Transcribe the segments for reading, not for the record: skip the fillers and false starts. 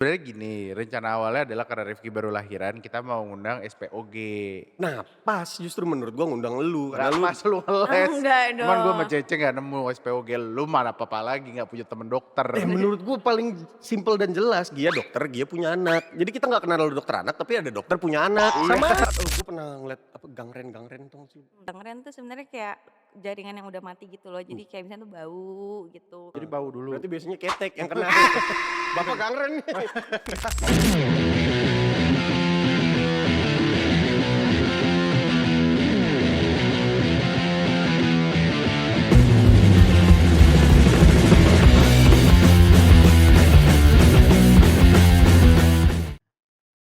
Sebenarnya gini, rencana awalnya adalah karena Rifki baru lahiran, kita mau ngundang SPOG. Nah pas justru menurut gua ngundang lu karena Nggak lu pas lu ngeles. Enggak Cuman gue sama dong. Cece nggak nemu SPOG. Lu mana apa-apa lagi nggak punya temen dokter. menurut gua paling simpel dan jelas. Gia dokter, Gia punya anak. Jadi kita nggak kenal dokter anak tapi ada dokter punya anak. Sama gua pernah ngeliat apa gangren tau gak sih? Gangren tuh sebenarnya kayak jaringan yang udah mati gitu loh. Jadi kayak misalnya tuh bau gitu. Jadi bau dulu. Berarti biasanya ketek yang kena. Bapak gangren nih.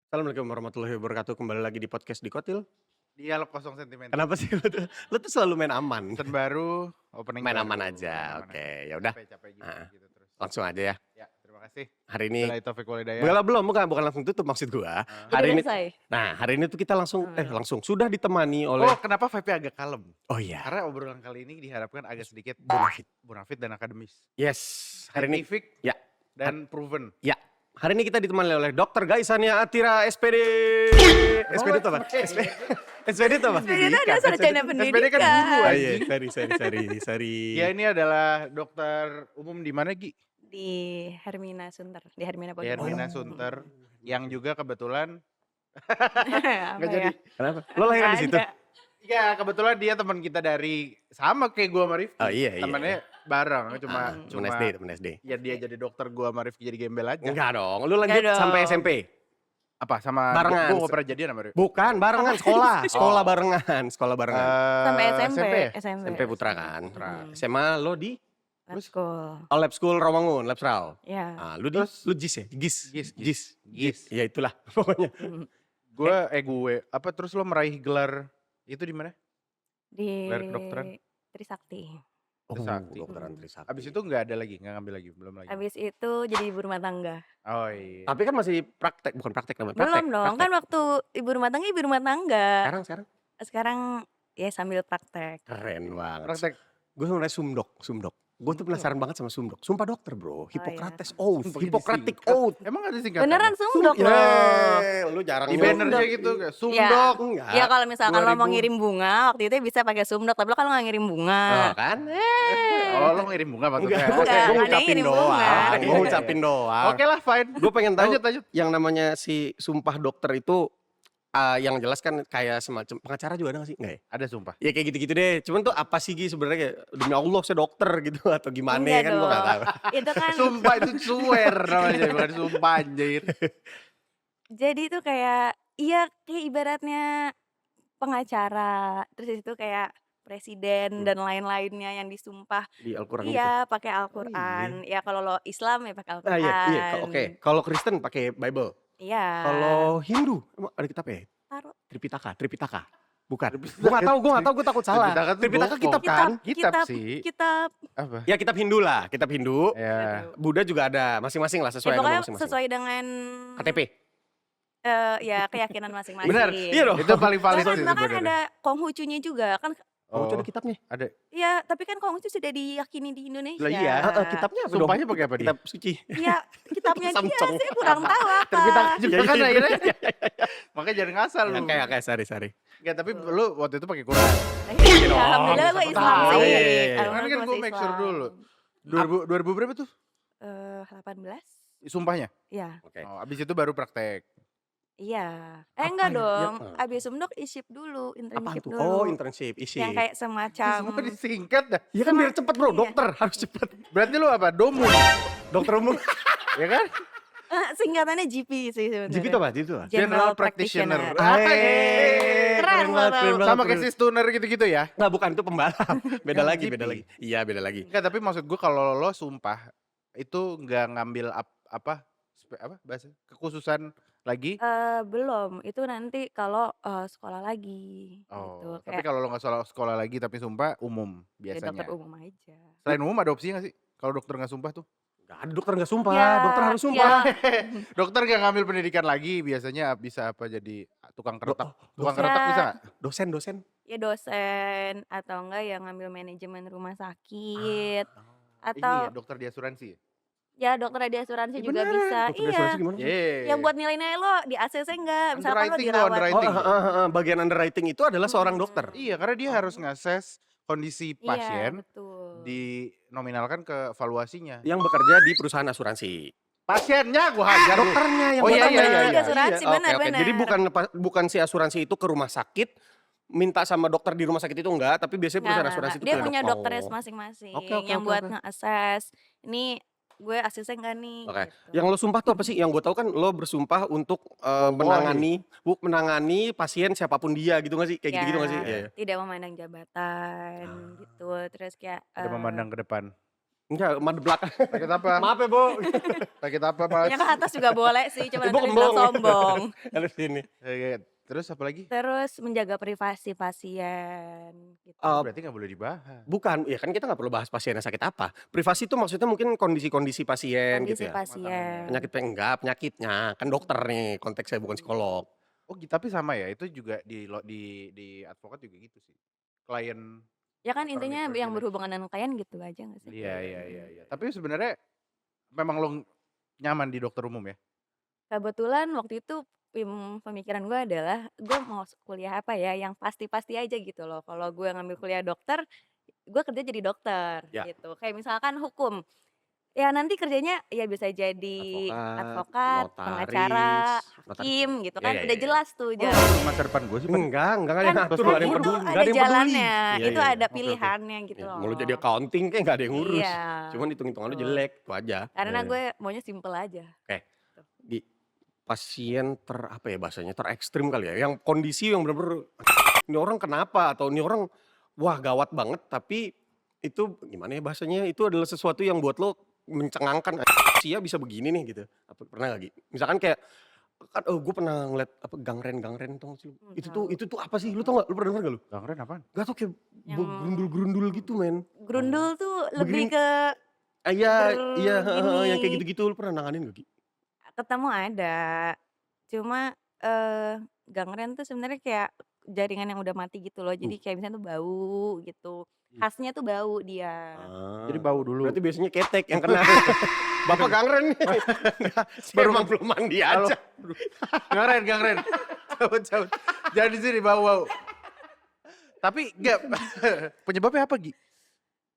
Assalamualaikum warahmatullahi wabarakatuh. Kembali lagi di podcast Dikotil. Dialog kosong sentimen. Kenapa sih lu tuh selalu main aman? Season baru, opening Main baru. aman aja. Main aman Oke, aja. ya udah. Capek-capek Ah. gitu terus. Langsung aja ya. Ya, terima kasih. Hari ini Billahi taufiq walhidayah. bukan langsung tutup maksud gua. Udah Hari ini selesai. hari ini tuh kita langsung sudah ditemani oleh Oh, kenapa vibe-nya agak kalem? Oh iya, Karena obrolan kali ini diharapkan agak sedikit Bonafit. bonafit dan akademis. Yes. Hari ini Scientific ya. dan proven. Ya, hari ini kita ditemani oleh Dr. Gaisania Atira SPD. SPD itu apa? SPD itu apa? SPD itu ada sarjana pendidikan. SPD kan guru Ah, anjing. iya, sorry. Ya ini adalah dokter umum di mana Gi? Di Hermina Sunter. Di Hermina Di Pogja. Hermina Sunter. Yang juga kebetulan Apa nggak ya? jadi. Kenapa? Lo lahiran di situ? Ada. Ya kebetulan dia teman kita dari sama kayak gua sama Rifki. Oh iya. Temennya bareng cuma Temen SD. ya dia jadi dokter gua sama Rifki jadi gembel aja. Enggak dong, lu lanjut Enggak dong. sampai SMP. Apa sama Barengan. gua nggak pernah jadian sama Rifki. Bukan, barengan sekolah barengan, sekolah barengan. Sampai SMP. ya? SMP Putra kan. Putra. SMA lo di Lab school. Lab School Rawangun, Lab Sral. Ya. Ah, lu di Terus? lu GIS ya? GIS. Gis. Ya itulah pokoknya. Gue apa terus lo meraih gelar itu di mana? Di Gelar kedokteran? Trisakti. Trisakti. Kedokteran Trisakti. Abis itu nggak ada lagi, nggak ngambil lagi, belum lagi. Habis itu jadi ibu rumah tangga. Oh iya. Tapi kan masih bukan praktek namanya. Belum dong. Kan waktu ibu rumah tangga. Sekarang Sekarang ya sambil praktek. keren banget. Praktek. Gue mulai sumdok. Gue tuh penasaran banget sama sumdok. Sumpah dokter bro, Hippocrates Oath, Sumpah Hippocratic disingkat. Oath. Emang ada singkatan? Beneran sumdok loh. Lu jarang Di nyuruh. bannernya gitu, kayak Ya. sumdok. Enggak. Ya kalau misalkan lo mau 2000. ngirim bunga waktu itu bisa pakai sumdok, tapi lo kan nggak ngirim bunga. Oh, kan? Oh lo ngirim bunga maksudnya? Enggak, Enggak, gue ada ngucapin ngirim bunga. doang. Gue ngucapin doang. Oke lah fine. Gue pengen tahu Lanjut. yang namanya si sumpah dokter itu yang jelas kan kayak semacam pengacara juga ada gak sih? Enggak ya? Ada sumpah. Ya kayak gitu-gitu deh. Cuman tuh apa sih Gi sebenarnya kayak demi Allah saya dokter gitu atau gimana Enggak kan gue gak tahu. Itu kan Sumpah itu swear namanya, bukan sumpah anjir. jadi itu kayak kayak ibaratnya pengacara, terus itu kayak presiden dan lain-lainnya yang disumpah. Di Al-Qur'an gitu. Iya, pakai Al-Qur'an. Ya kalau lo Islam ya pakai Ah iya, Al-Qur'an. oke. Kalau Kristen pakai Bible. Iya. Kalau Hindu emang ada kitab ya? Taruh Tripitaka. Bukan. Gue gak tahu, gue takut salah. Tripitaka kitab kan? Kitab sih. kitab Apa? Ya kitab Hindu lah, kitab Hindu. Ya. Buddha juga ada, masing-masing lah sesuai ya, agama pokoknya masing-masing. sesuai dengan KTP. ya keyakinan masing-masing. Benar, iya dong. Itu paling valid sih Bahkan sebenarnya. ada Konghucunya juga kan. Oh, itu ada kitabnya. Ada. Ya, tapi kan Konghucu sudah diyakini di Indonesia. Lah iya. Kitabnya apa dong? Sumpahnya pakai apa dia? Kitab suci. Ya, kitabnya dia Samsung. sih kurang tahu apa. Tripitaka juga Iya, kan iya, akhirnya. Makanya jangan ngasal lu. Oke, sorry. Enggak, tapi lu waktu itu pakai Quran. Ya, alhamdulillah gue Islam tahu. sih. Iya, iya. Alhamdulillah Kan gue gue masih make sure Islam. dulu. 2000 berapa tuh? 18? Sumpahnya? Iya. Oke. Oh, abis itu baru praktek. Iya. Apa Enggak ya? dong. Ya, Abis sumdok isip dulu, Apaan internship tuh? dulu. Oh, internship, isi. Yang kayak semacam Semua disingkat dah. Iya kan biar cepet bro, Iya. dokter harus cepet. Berarti lu apa? Domu. Dokter umum. Ya kan? singkatannya GP sih sebenarnya. GP itu apa? GP itu apa? General Practitioner. Keren banget, banget. keren banget. Sama kayak si Stunner gitu-gitu ya? Nggak, bukan itu pembalap. Beda Yang lagi, GP. beda lagi. Iya, beda lagi. Enggak, tapi maksud gue kalau lo sumpah itu nggak ngambil apa bahasa kekhususan lagi. Belum, itu nanti kalau sekolah lagi gitu. Oh, tapi Kayak kalau lo nggak sekolah lagi tapi sumpah umum ya biasanya. dokter umum aja. Selain umum ada opsi nggak sih? Kalau dokter nggak sumpah tuh? Nggak ada dokter nggak sumpah, Ya, dokter harus sumpah. Dokter nggak ngambil pendidikan lagi biasanya bisa apa jadi tukang keretak? Tukang dosen. keretak bisa nggak? Dosen. Ya dosen atau enggak yang ngambil manajemen rumah sakit Ini atau ya dokter di asuransi. Ya? Ya dokter di asuransi Ih, juga beneran? bisa. Dokter di Iya, asuransi gimana sih? yang Iya. buat nilai-nilai lo di ACC enggak, misalkan lo Underwriting tuh, dirawat. Oh, underwriting. bagian underwriting itu adalah seorang dokter? Mhm. Iya, karena dia harus Oh. nge-assess kondisi Iya, pasien, betul. dinominalkan ke valuasinya. Yang bekerja di perusahaan asuransi? Pasiennya gua hajar lu. Dokternya yang Oh, iya, dokternya. iya, iya, Di iya. asuransi, Oke, benar, oke. Jadi benar. bukan si asuransi itu ke rumah sakit, minta sama dokter di rumah sakit itu enggak, tapi biasanya perusahaan asuransi itu Dia ke punya dokternya oh. masing-masing Oke, oke, yang oke, buat oke. nge-assess, "Ini gue ACC enggak nih?" Oke. Gitu. Yang lo sumpah tuh apa sih? Yang gue tahu kan lo bersumpah untuk Wallahi. menangani pasien siapapun dia gitu nggak sih? Kayak Ya, gitu-gitu nggak sih? Iya, iya. tidak memandang jabatan gitu, terus kayak, Ada memandang ke depan. Enggak, madep belakang. Sakit apa? Maaf ya, Bo. Sakit apa, Mas? ya ke atas juga boleh sih, cuma Ibu nanti dibilang kembung. sombong. Harus sini. Oke, terus apa lagi? Terus menjaga privasi pasien gitu. Berarti nggak boleh dibahas. Bukan, ya kan kita nggak perlu bahas pasiennya sakit apa. Privasi itu maksudnya mungkin kondisi-kondisi pasien Kondisi gitu ya. pasien. Enggak, penyakitnya. Kan dokter nih konteksnya bukan psikolog. Oh, tapi sama ya, itu juga di advokat juga gitu sih. Klien Ya kan attorney intinya yang privilege. berhubungan dengan klien gitu aja nggak sih? Iya, iya, iya, iya. Tapi sebenarnya memang lo nyaman di dokter umum ya? Kebetulan waktu itu pemikiran gue adalah gue mau kuliah apa ya yang pasti-pasti aja gitu loh. Kalau gue ngambil kuliah dokter, gue kerja jadi dokter Ya. gitu. Kayak misalkan hukum, ya nanti kerjanya ya bisa jadi advokat, pengacara, hakim gitu kan. Udah jelas tuh Oh, jalan. masa depan gue sih. Enggak ada yang Kan ngatur, Kan nggak ada yang itu peduli, nggak ada ada yang peduli. jalannya, Iya, itu iya, ada oke, oke. pilihannya gitu Ya, loh. mau lu jadi accounting kayak nggak ada yang ngurus. Iya. Cuman hitung-hitungan lu Betul. jelek, itu aja. Karena Iya. gue maunya simple aja. Oke. Di pasien apa ya bahasanya, terekstrim kali ya, yang kondisi yang bener-bener ini orang kenapa atau ini orang wah gawat banget, tapi itu gimana ya bahasanya, itu adalah sesuatu yang buat lo mencengangkan, "Sia bisa begini nih," gitu. Apa pernah nggak, Gi? Misalkan kayak kan gue pernah ngeliat apa gangren tau gak sih lu? Itu tuh apa sih? Lu tau gak? Lu pernah denger gak lu? Gangren apaan? Gak tau kayak Yang gerundul-gerundul gitu men. Grundul tuh lebih Begini. ke Iya, Begini. yang kayak gitu-gitu. Lu pernah nanganin gak, Gi? ketemu ada. Cuma gangren tuh sebenarnya kayak jaringan yang udah mati gitu loh. Jadi kayak misalnya tuh bau gitu. Khasnya tuh bau dia. Jadi bau dulu. Berarti biasanya ketek yang kena. Bapak gangren nih. Baru Emang belum mandi Halo. aja. Gangren. Cabut. Jangan di sini bau. Tapi enggak. Penyebabnya apa, Gi?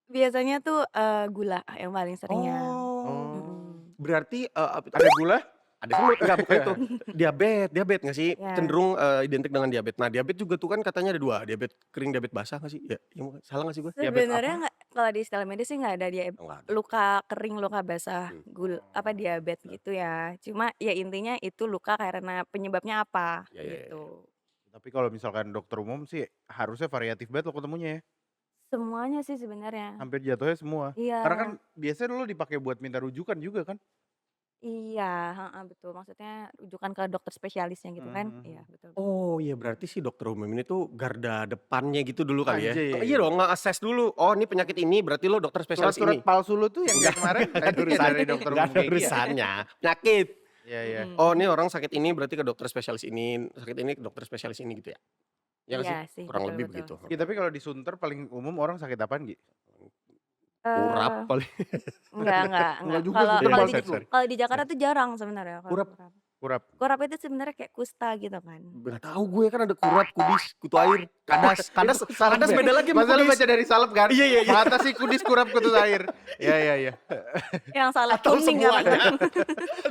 Biasanya tuh gula yang paling seringnya. Oh. Berarti Ada gula? ada semut enggak bukan itu. Diabetes enggak sih? Ya. Cenderung identik dengan diabetes. Nah, diabetes juga tuh kan katanya ada dua, diabetes kering, diabetes basah enggak sih? Ya, salah enggak sih gue? Sebenarnya nggak, kalau di istilah medis sih nggak ada dia Enggak ada. luka kering, luka basah, diabetes gitu ya. Cuma ya intinya itu luka karena penyebabnya apa Ya, ya, ya. gitu. Tapi kalau misalkan dokter umum sih harusnya variatif banget lo ketemunya ya. Semuanya sih sebenarnya. Hampir jatuhnya semua. Iya. Karena kan biasanya lo dipakai buat minta rujukan juga kan? Iya, heeh, betul. Maksudnya rujukan ke dokter spesialisnya gitu kan? Iya, betul. Oh iya berarti si dokter umum ini tuh garda depannya gitu dulu kali ya? Anjir. Iya dong nge-assess dulu, oh ini penyakit ini berarti lo dokter spesialis Surat-surat ini. palsu lo tuh yang kayak kemarin Nggak ada itu kayak urusan, dari dokter nggak umum ada kayak gitu ya? urusannya. Penyakit. Iya, iya. Oh ini orang sakit ini berarti ke dokter spesialis ini, sakit ini ke dokter spesialis ini gitu ya? Ya nggak Iya sih? sih, Kurang betul, lebih betul. begitu. Ya, tapi kalau disunter paling umum orang sakit apaan, Gi? Kurap paling. Enggak. Enggak juga Kalau sih, kalau sorry, di sorry. kalau di Jakarta tuh jarang sebenarnya kalau Kurap. Kurap. Kurap itu sebenarnya kayak kusta gitu kan. Nggak tahu gue kan ada kurap, kudis, kutu air, kadas Salep ya? beda lagi sama Masa lu kudis. baca dari salep kan? Iya, iya, iya. Mata sih kudis kurap kutut air. Iya. Yang salah Atau kuning apa? semuanya.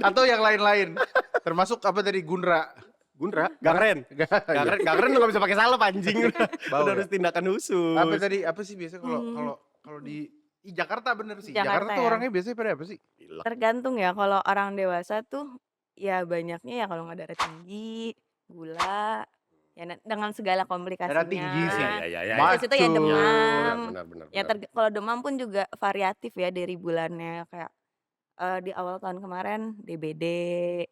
Atau yang lain-lain. Termasuk apa tadi Gundra. Gundra, gangren. Gangren lu gak bisa pakai salep anjing. Bau Udah ya? harus tindakan khusus. Apa tadi? Apa sih biasa kalau di Jakarta bener sih. Jakarta tuh ya. orangnya biasanya pada apa sih? Tergantung ya, kalau orang dewasa tuh ya banyaknya ya kalau nggak darah tinggi, gula, ya dengan segala komplikasinya. Darah tinggi sih. Ya. Terus itu ya Macul. demam. Benar. Ya kalau demam pun juga variatif ya dari bulannya kayak di awal tahun kemarin DBD.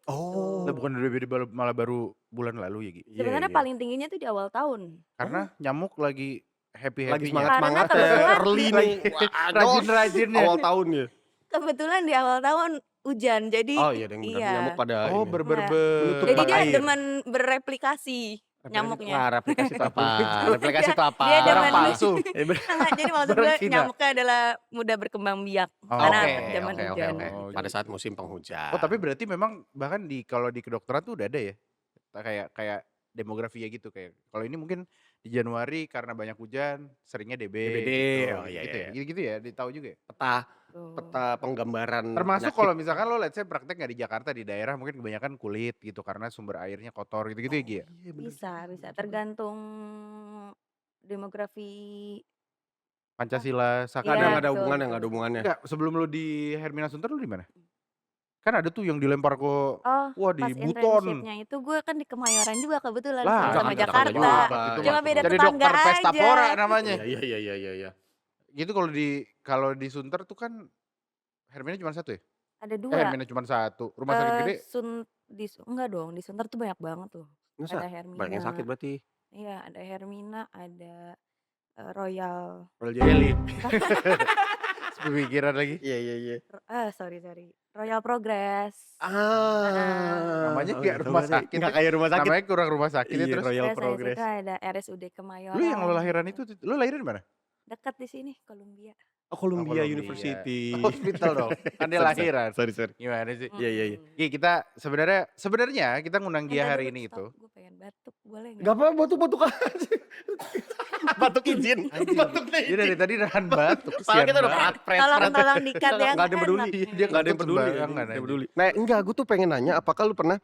Oh. Lah bukan dari malah baru bulan lalu ya, Gi. Sebenarnya paling tingginya tuh di awal tahun. Karena nyamuk lagi lagi happy-happy-nya. semangat Karena kebetulan- early nih. Wah, Rajin-rajinnya. awal tahun ya. Kebetulan di awal tahun hujan, jadi Oh iya, yang benar nyamuk pada Oh, ini. berber. jadi dia air. demen bereplikasi. nyamuknya. Wah, replikasi itu apa? Replikasi Dia itu apa? dia Barang zaman palsu. enggak, jadi maksud gue Barang Cina. nyamuknya adalah mudah berkembang biak Oh, karena Oke, zaman oke, oke, hujan oke. Oh, gitu. Pada saat gitu. musim Oh, penghujan. tapi berarti memang bahkan kalau di kedokteran tuh udah ada ya? Kayak kayak demografi ya gitu kayak kalau ini mungkin di Januari karena banyak hujan seringnya DB DBD, gitu, oh iya, gitu-gitu iya, ya? iya. Gitu-gitu ya? Ditahu juga ya? Peta Tuh. peta penggambaran Termasuk penyakit. kalau misalkan lo let's say praktek nggak di Jakarta, di daerah mungkin kebanyakan kulit gitu karena sumber airnya kotor gitu-gitu ya, Gi, ya? Iya bener Bisa juga, bisa bener juga. tergantung demografi apa? Pancasila Nggak ada Iya, nggak ada betul hubungannya betul nggak ada betul. hubungannya. Enggak, sebelum lo di Hermina Sunter lo di mana? Kan ada tuh yang dilempar ke Oh, wah di pas Buton. internship-nya itu gue kan di Kemayoran juga kebetulan Lah, sama-sama Jakarta Jakarta Jakarta. juga, itu mah Cuma beda Jakarta jadi juga. tetangga dokter Pesta aja. Pora namanya. Iya, iya, iya, iya, iya. Gitu kalau di Sunter tuh kan Hermina cuma satu ya? Ada Hermina 2. cuma satu. Rumah sakit gede Enggak dong, di Sunter tuh banyak banget tuh. Masa? Ada Banyak yang sakit Hermina. berarti. Iya, ada Hermina, ada Royal Royal Jelly. Pemikiran lagi. Iya, iya, iya. sorry. Royal Progress. Namanya Oh, kayak nggak tahu rumah berarti. sakit Nggak ya. kayak rumah sakit. Namanya kurang rumah sakit ya Iya, terus. Royal Terus habis Progress. itu ada RSUD Lu yang lo Kemayoran lahiran gitu. itu lu lahir di mana? Dekat di sini, Columbia. Oh, Columbia Columbia. University. Hospital dong. Kan dia Sorry, lahiran. sorry, sorry. Gimana sih? Iya, iya, iya. Gi, kita sebenarnya kita ngundang Gia Entar hari dulu, ini itu. stop. Gue pengen batuk, boleh Gak nggak? apa batuk-batuk aja. Batuk izin. Anjing. Batuknya Dia dari izin. tadi nahan batuk. Padahal Kesian kita udah banget. Tolong dikat ya, Nggak ada yang nggak peduli. enak Dia nih. nggak Nggak ada yang peduli. sembarangan, Nggak ada yang anjing. peduli. Nah, enggak, gue tuh pengen nanya, apakah lu pernah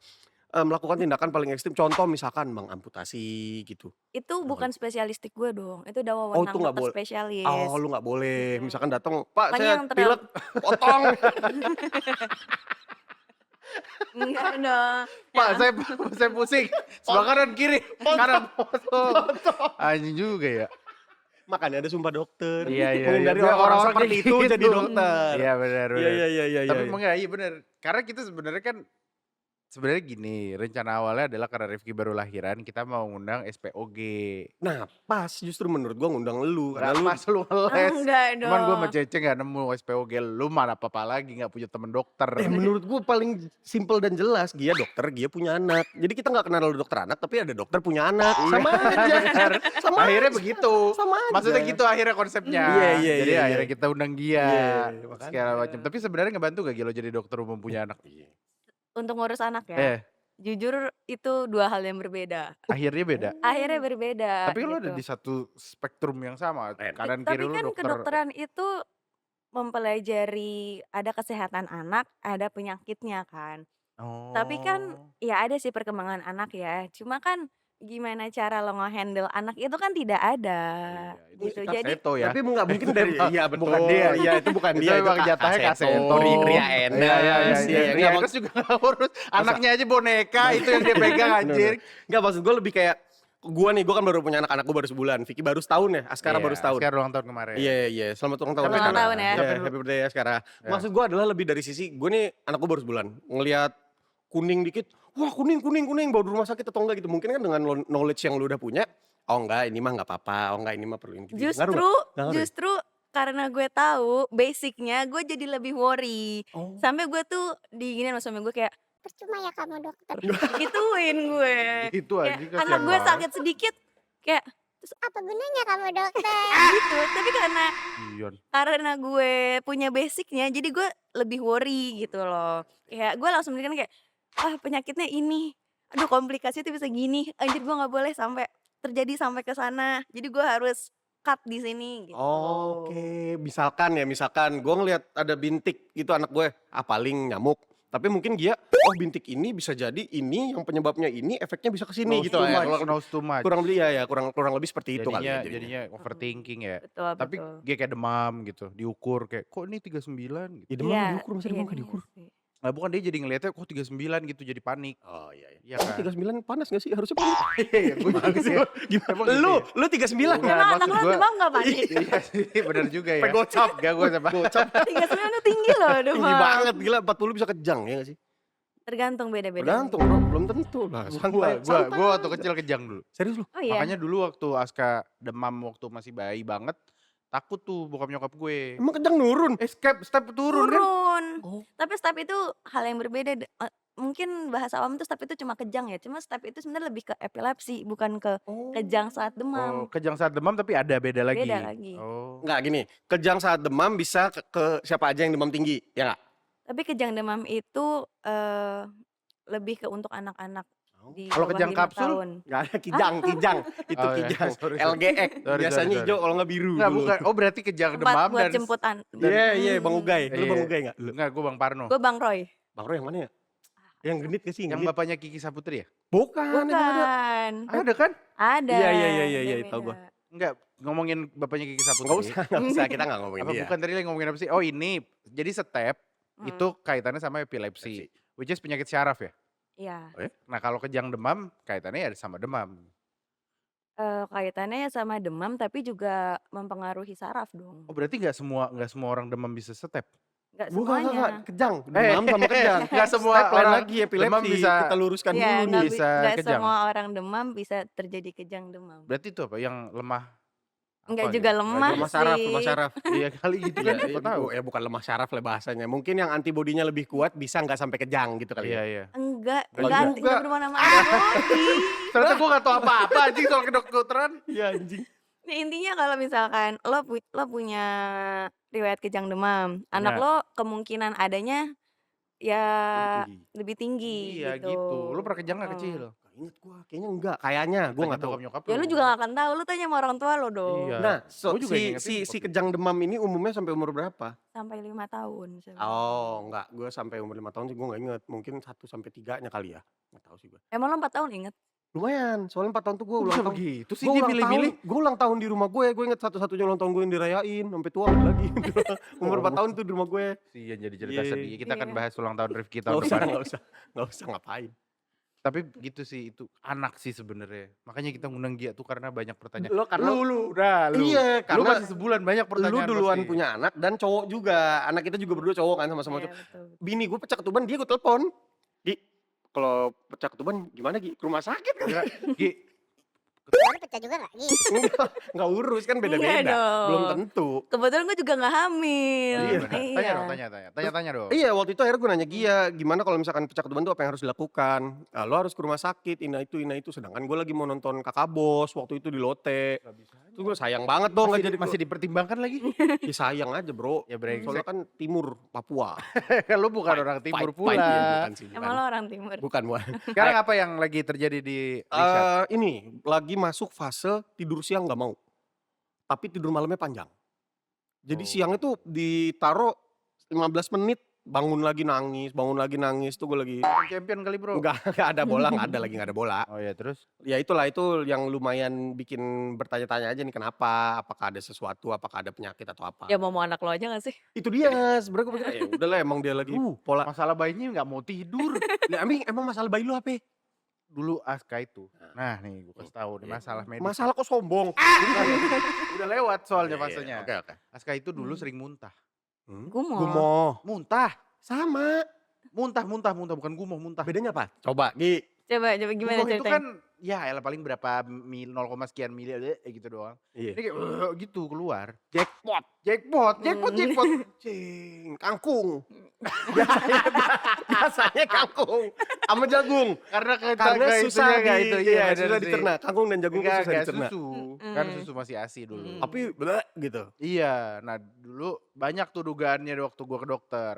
melakukan tindakan paling ekstrim? Contoh misalkan mengamputasi gitu. Itu bukan spesialistik gue dong, itu udah Oh, itu wewenang nggak dokter boleh. spesialis. Oh, lu nggak boleh. Gitu. Misalkan datang, Pak, Pokoknya saya yang terlalu pilek, potong. enggak dong. Pak, Ya, saya pusing. Sebelah kanan kiri. Kanan potong. Anjing juga ya. Makanya ada sumpah dokter. Iya. Menghindari Biar orang-orang orang-orang seperti kayak itu gitu. jadi dokter. Iya benar. Iya, iya, iya, iya. Tapi iya. emang iya benar. Karena kita sebenarnya kan gini, rencana awalnya adalah karena Rifki baru lahiran, kita mau ngundang SPOG. Nah, pas justru menurut gua ngundang lu. Karena Gak lu pas lu ngeles. enggak Cuman gue sama dong. Cece gak nemu SPOG. Lu mana apa-apa lagi gak punya temen dokter. menurut gua paling simpel dan jelas. Gia dokter, Gia punya anak. Jadi kita gak kenal dokter anak, tapi ada dokter punya anak. Sama aja. Benar. Sama Akhirnya aja. begitu. Sama aja. Maksudnya gitu akhirnya konsepnya. Iya, Jadi iya, akhirnya iya. kita undang Gia. Iya, makanya. Segala macam. Tapi sebenarnya ngebantu gak Gia lo jadi dokter umum punya anak? Untuk ngurus anak ya. Jujur itu 2 hal yang berbeda. Akhirnya beda. Akhirnya berbeda Tapi lo ada gitu. di satu spektrum yang sama. Kanan Tapi kiri lo kan dokter. kedokteran itu mempelajari ada kesehatan anak, ada penyakitnya kan. Tapi kan ya ada sih perkembangan anak ya. Cuma kan gimana cara lo nge-handle anak itu kan tidak ada Itu gitu. si Jadi Kaseto ya. Tapi nggak mungkin dari iya betul. Bukan dia. Iya, itu bukan Itu dia. emang jatahnya Kaseto. Ria Enas. Iya. Ria Enas juga gak urus. Anaknya aja boneka itu yang dia pegang anjir. Enggak, maksud gue lebih kayak gue kan baru punya anak gue baru sebulan. Vicky baru setahun ya, Askara baru setahun. Askara ulang tahun kemarin. Iya. Selamat ulang tahun. Selamat ulang tahun ya. Iya, happy birthday ya Askara. Maksud gue adalah lebih dari sisi gue nih anak gue baru sebulan. Ngelihat kuning dikit, wah kuning, bawa di rumah sakit atau enggak gitu. Mungkin kan dengan knowledge yang lu udah punya, oh enggak ini mah enggak apa-apa, oh enggak ini mah perlu ini. Justru karena gue tahu basicnya gue jadi lebih worry. Sampai gue tuh diginin sama suami gue kayak percuma ya kamu dokter. Gituin gue. Itu Kayak anjing anak gue sakit sedikit kayak terus apa gunanya kamu dokter gitu. Tapi karena gue punya basicnya jadi gue lebih worry gitu loh. Kayak gue langsung mikir kayak penyakitnya ini. Aduh komplikasi itu bisa gini. Anjir gue gak boleh sampai terjadi sampai ke sana. Jadi gue harus cut di sini gitu. Oke, misalkan gue ngelihat ada bintik gitu anak gue, paling nyamuk. Tapi mungkin dia, bintik ini bisa jadi ini yang penyebabnya ini, efeknya bisa ke sini gitu ya. Kalau knows too much. Kurang lebih seperti itu kali ya Jadinya overthinking ya. Betul, Tapi betul. dia kayak demam gitu, diukur kayak kok ini 39 gitu. Ya demam diukur, masa demam gak diukur? Nah bukan dia jadi ngeliatnya kok 39 gitu jadi panik. Oh iya. Iya kan? 39 panas gak sih? Harusnya panik. Iya, gue juga sih. Emang gitu ya? Lu 39. Bukan, Emang anak maksud lo gua- demam gak panik? Iya sih, bener juga ya. Gocap. Gak gue sama. 39 itu tinggi loh demam. Tinggi banget, gila 40 bisa kejang ya gak sih? Tergantung beda-beda. Tergantung bro, belum tentu lah. Gue waktu kecil kejang dulu. Serius lu? Oh iya. Makanya dulu waktu Aska demam waktu masih bayi banget, takut tuh bokap nyokap gue. Emang kejang nurun? Step turun kan? Turun. Oh. Tapi step itu hal yang berbeda. mungkin bahasa awam tuh step itu cuma kejang ya, cuma step itu sebenarnya lebih ke epilepsi, bukan ke kejang Oh. saat Oh, demam, kejang saat demam tapi ada beda beda lagi? lagi. Oh. Enggak gini, kejang saat demam bisa ke siapa aja yang demam tinggi, ya nggak? Tapi kejang demam itu, lebih ke untuk anak-anak Oh. di Kalau bawah kejang 5 kapsul? tahun. Nggak ada kijang, itu Oh ya, kijang, sorry. LGX, biasanya Sorry. hijau kalau nggak biru Enggak dulu. bukan, oh berarti kejang Tempat demam buat dan jemputan. Iya, Bang Ugay, lu Bang iya, Ugay nggak? Lu? enggak gue Bang Parno. Gue Bang Roy. Bang Roy yang mana ya? Yang genit nggak sih? Yang Genit? bapaknya Kiki Saputri ya? Bukan, emang ada. Bukan. Ada kan? Ada. Iya, beda. tahu gua. Enggak, ngomongin bapaknya Kiki Nggak Saputri. usah, kita nggak ngomongin Apa dia. bukan tadi lagi ngomongin apa sih? Oh ini, jadi step itu Hmm, kaitannya sama epilepsi, which is penyakit syaraf ya? iya. Oh ya? Nah kalau kejang demam kaitannya ya sama demam. Kaitannya sama demam tapi juga mempengaruhi saraf dong. Oh berarti nggak semua orang demam bisa step? Nggak Bukan, semuanya. kejang, demam sama kejang. Nggak semua Step lain orang lagi demam epilepsi, bisa kita luruskan Iya, dulu nih. bisa nggak kejang. semua orang demam bisa terjadi kejang demam. Berarti itu apa? Yang lemah? Nggak Apa juga gitu? lemah Lemah saraf, sih. lemah saraf. Iya kali gitu Iya, kan? Siapa tahu? ya bukan lemah saraf lah bahasanya. Mungkin yang antibodinya lebih kuat bisa nggak sampai kejang gitu kali Iya ya. iya. Enggak Nggak anti juga. nggak bermana-mana antibody. Ternyata gue nggak tahu apa-apa anjing soal kedokteran. Iya anjing. Nih intinya kalau misalkan lo punya riwayat kejang demam, anak Punya. lo kemungkinan adanya ya Lebih tinggi. lebih tinggi Iya gitu. Lu pernah kejang nggak Heeh. kecil? Gak inget gua, kayaknya enggak. Kayaknya, gua Tanya nggak tahu. bokap nyokap Ya lu juga gak akan tahu, lu tanya sama orang tua lo dong. Iya. Nah, Gua juga si ngingetin si bokap si juga. kejang demam ini umumnya sampai umur berapa? Sampai 5 tahun sebenarnya. Oh, enggak. Gua sampai umur 5 tahun sih gua nggak inget. Mungkin 1 sampai 3-nya kali ya. Nggak tahu sih gua. Emang lo 4 tahun inget? Lumayan, soalnya 4 tahun tuh gua Kok ulang bisa tahun. begitu sih Gua dia ulang tahun, milih-milih? gua ulang tahun di rumah gue inget satu-satunya ulang tahun gue yang dirayain sampai tua ada lagi. Umur 4 tahun tuh di rumah gue. Iya jadi cerita Iya. sedih. Kita akan Iya. bahas ulang tahun Rifki Nggak tahun usah, depan. nggak usah ngapain. Tapi gitu sih itu anak sih sebenarnya. Makanya kita ngundang Gia tuh karena banyak pertanyaan. Lo karena Udah lu. iya, Lu karena masih sebulan banyak lu pertanyaan duluan pasti. punya anak dan cowok juga. Anak kita juga berdua cowok kan sama-sama Iya, cowok. betul. Bini gue pecah ketuban, dia gue telepon. Gi, kalau pecah ketuban gimana Gi? Ke rumah sakit kan? Enggak, Gi, Ketuban pecah juga gak? Gitu. Nggak urus kan Enggak beda-beda. dong. Belum tentu. Kebetulan gue juga gak hamil. oh iya benar. Tanya Iya. dong, tanya dong. Iya waktu itu akhirnya gue nanya Gia, gimana kalau misalkan pecah ketuban tuh apa yang harus dilakukan? Nah, lo harus ke rumah sakit, ini itu. Sedangkan gue lagi mau nonton Kakak Bos waktu itu di Lotte. Terus gue sayang banget dong Masih, nggak jadi masih dipertimbangkan lagi. Ya sayang aja bro. Ya brengsek. Soalnya kan timur Papua. Lu bukan orang timur Fight, pula. ya, bukan sih, Emang lo orang timur. bukan. Sekarang apa yang lagi terjadi di Richard? Ini lagi masuk fase tidur siang nggak mau, tapi tidur malamnya panjang. Jadi Oh. siangnya tuh ditaruh 15 menit, bangun lagi nangis, tuh gue lagi Champion kali bro. nggak ada bola, nggak ada bola. Oh ya terus? Ya itulah itu yang lumayan bikin bertanya-tanya aja nih kenapa, apakah ada sesuatu, apakah ada penyakit atau apa. Ya mau anak lo aja gak sih? Itu dia, sebenarnya gue pikir ya udahlah emang dia lagi pola. Masalah bayinya nggak mau tidur. Nah, emang masalah bayi lu apa? Dulu Aska itu. Nah nih gue kasih tahu nih masalah medis. Masalah kok sombong? Udah lewat soalnya Iya, iya, fasenya. Oke. Aska itu dulu sering muntah. Gumoh. Gumoh. Muntah. Sama. Muntah bukan gumoh, muntah. Bedanya apa? Coba, Gi. Coba gimana Gumoh itu ceritanya? kan ya elah paling berapa 0, sekian mili gitu doang. Iya. Ini kayak gitu keluar. Jackpot. Jackpot. Cing, kangkung. Biasanya kangkung sama jagung. Karena Karena susah itu. iya, bener susah sih. dicerna. Kangkung dan jagung tuh Enggak, susah dicerna. susu. Kan susu masih ASI dulu. Tapi bleh gitu. Iya, nah dulu banyak tuh dugaannya waktu gua ke dokter.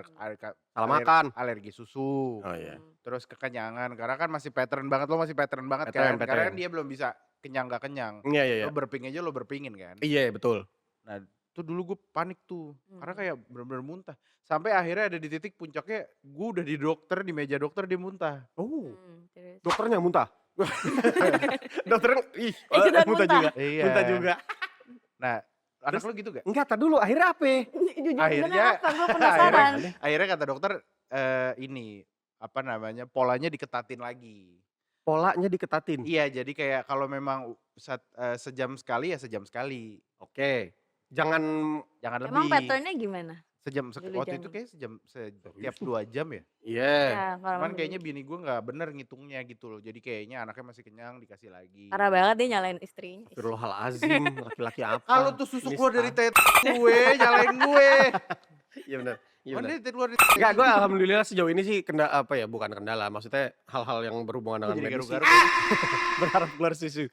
Salah makan. Alergi susu. Oh iya. Terus kekenyangan karena kan masih pattern banget, lo masih pattern banget Pattern, kan. Karena kan pattern. dia belum bisa kenyang gak kenyang. Iya, iya, iya. Lo burping aja lo burpingin kan. Iya, betul. Nah itu dulu gue panik tuh. Karena kayak bener-bener muntah. Sampai akhirnya ada di titik puncaknya gue udah di dokter, di meja dokter dia muntah. Oh, Terus. dokternya muntah. Dokternya Ikutan muntah muntah. juga. Iya. Muntah juga. Nah anak lo gitu gak? Enggak, tar dulu akhirnya apa? Jujur Akhirnya- apa? Gue penasaran. Akhirnya kata dokter ini apa namanya polanya diketatin lagi. Polanya diketatin. Iya jadi kayak kalau memang sejam sekali ya sejam sekali. Oke. Jangan Jangan Emang lebih. patternnya gimana? Waktu Dulu itu zaman. kayak setiap 2 jam ya. iya. Ya, kalau Cuman emang kayaknya bini gue nggak bener ngitungnya gitu loh. Jadi kayaknya anaknya masih kenyang dikasih lagi. parah banget dia nyalain istrinya. Astagfirullahalazim, laki-laki apa? Kalau tuh susu Ini keluar dari stan. tete gue, nyalain gue. Iya benar. Iya Mana benar. dia keluar Enggak, gue alhamdulillah sejauh ini sih bukan kendala, maksudnya hal-hal yang berhubungan Gua dengan jadi medis sih garuk-garuk ya. berharap keluar susu.